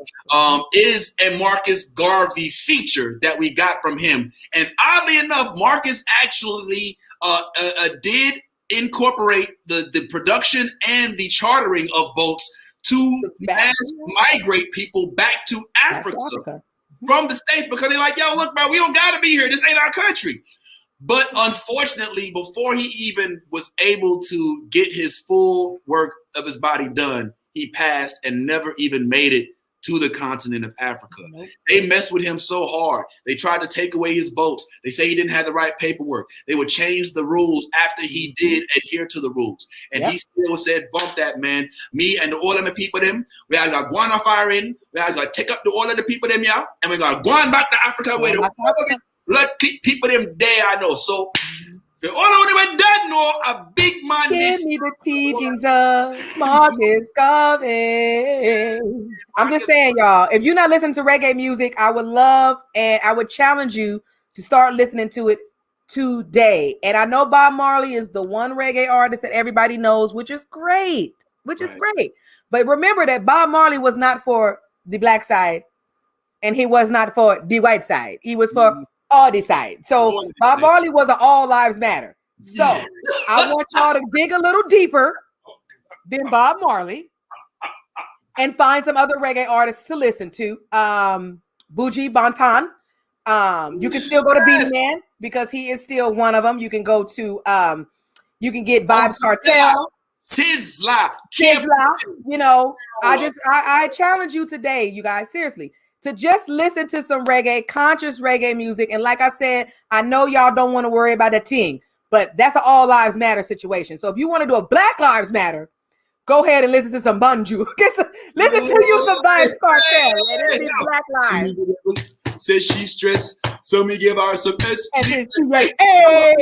is a Marcus Garvey feature that we got from him. And oddly enough, Marcus actually did incorporate the production and the chartering of boats to mass migrate people back to Africa from the States, because they're like, yo, look, bro, we don't gotta be here. This ain't our country. But unfortunately, before he even was able to get his full work of his body done, he passed and never even made it to the continent of Africa. They messed with him so hard. They tried to take away his boats. They say he didn't have the right paperwork. They would change the rules after he did adhere to the rules. And he still said, bump that, man. Me and the all of the people them, we are going to go on a fire in, we are going to take up the all of the people them, yeah, and we're going to go on back to Africa where the blood people them there, I know. So the all of them done know a big man. Give me the teachings of Marcus Garvey. I'm just saying, y'all, if you're not listening to reggae music, I would love and I would challenge you to start listening to it today. And I know Bob Marley is the one reggae artist that everybody knows, which is great, But remember that Bob Marley was not for the black side and he was not for the white side. He was for all the sides. So Bob Marley was an all lives matter. So I want y'all to dig a little deeper than Bob Marley and find some other reggae artists to listen to. Buju Banton. You can still go to Beanie Man because he is still one of them. You can go to you can get Vibes Cartel. Sizzla. You know, I challenge you today, you guys, seriously, to just listen to some reggae, conscious reggae music. And like I said, I know y'all don't want to worry about that thing, but that's an all lives matter situation. So if you want to do a Black Lives Matter, go ahead and listen to some Bunju. Listen to you some Vibes Cartel. And it'll be Black Lives. Says she's stressed, so me give her some best. And then she like, hey!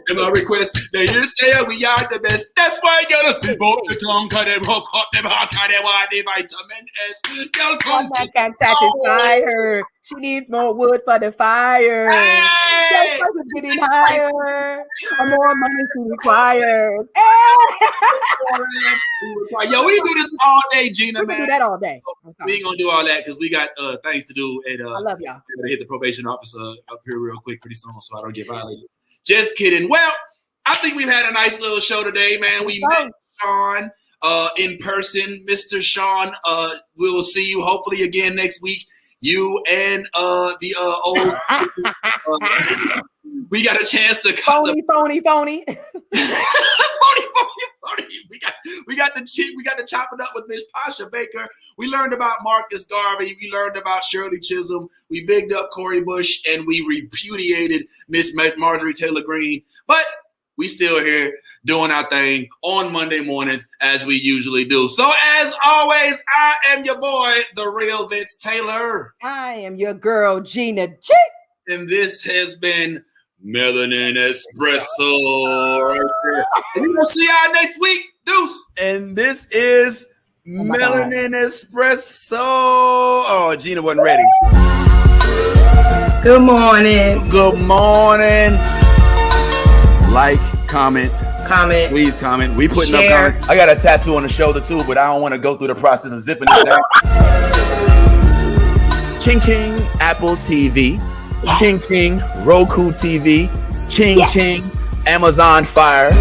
And my request, that you say we are the best. That's why you gotta spit both the tongue, cut them, hook up them, heart, cut them, want the vitamin S. Girl, come that can't satisfy her. She needs more wood for the fire. Hey! Prices getting higher. More money to require. Yo, we do this all day, Gina, We man. can do that all day. We ain't gonna do all that because we got things to do. And I love y'all. to hit the probation officer up here real quick pretty soon so I don't get violated. Just kidding. Well, I think we've had a nice little show today, man. We met Sean in person. Mr. Sean, we will see you hopefully again next week. You and the old we got a chance to phony. phony. We got to chop it up with Miss Pasha Baker. We learned about Marcus Garvey. We learned about Shirley Chisholm. We bigged up Cori Bush and we repudiated Miss Marjorie Taylor Greene. But we still here doing our thing on Monday mornings as we usually do. So as always, I am your boy, the real Vince Taylor. I am your girl, Gina G. And this has been Melanin Espresso. And we'll see y'all next week. Deuce. And this is Melanin Espresso. Oh, Gina wasn't ready. Good morning. Good morning. Like, comment. Please comment. We putting up comments. I got a tattoo on the shoulder too, but I don't want to go through the process of zipping it down. Ching ching, Apple TV. Yes. Ching ching, Roku TV. Ching ching, Amazon Fire.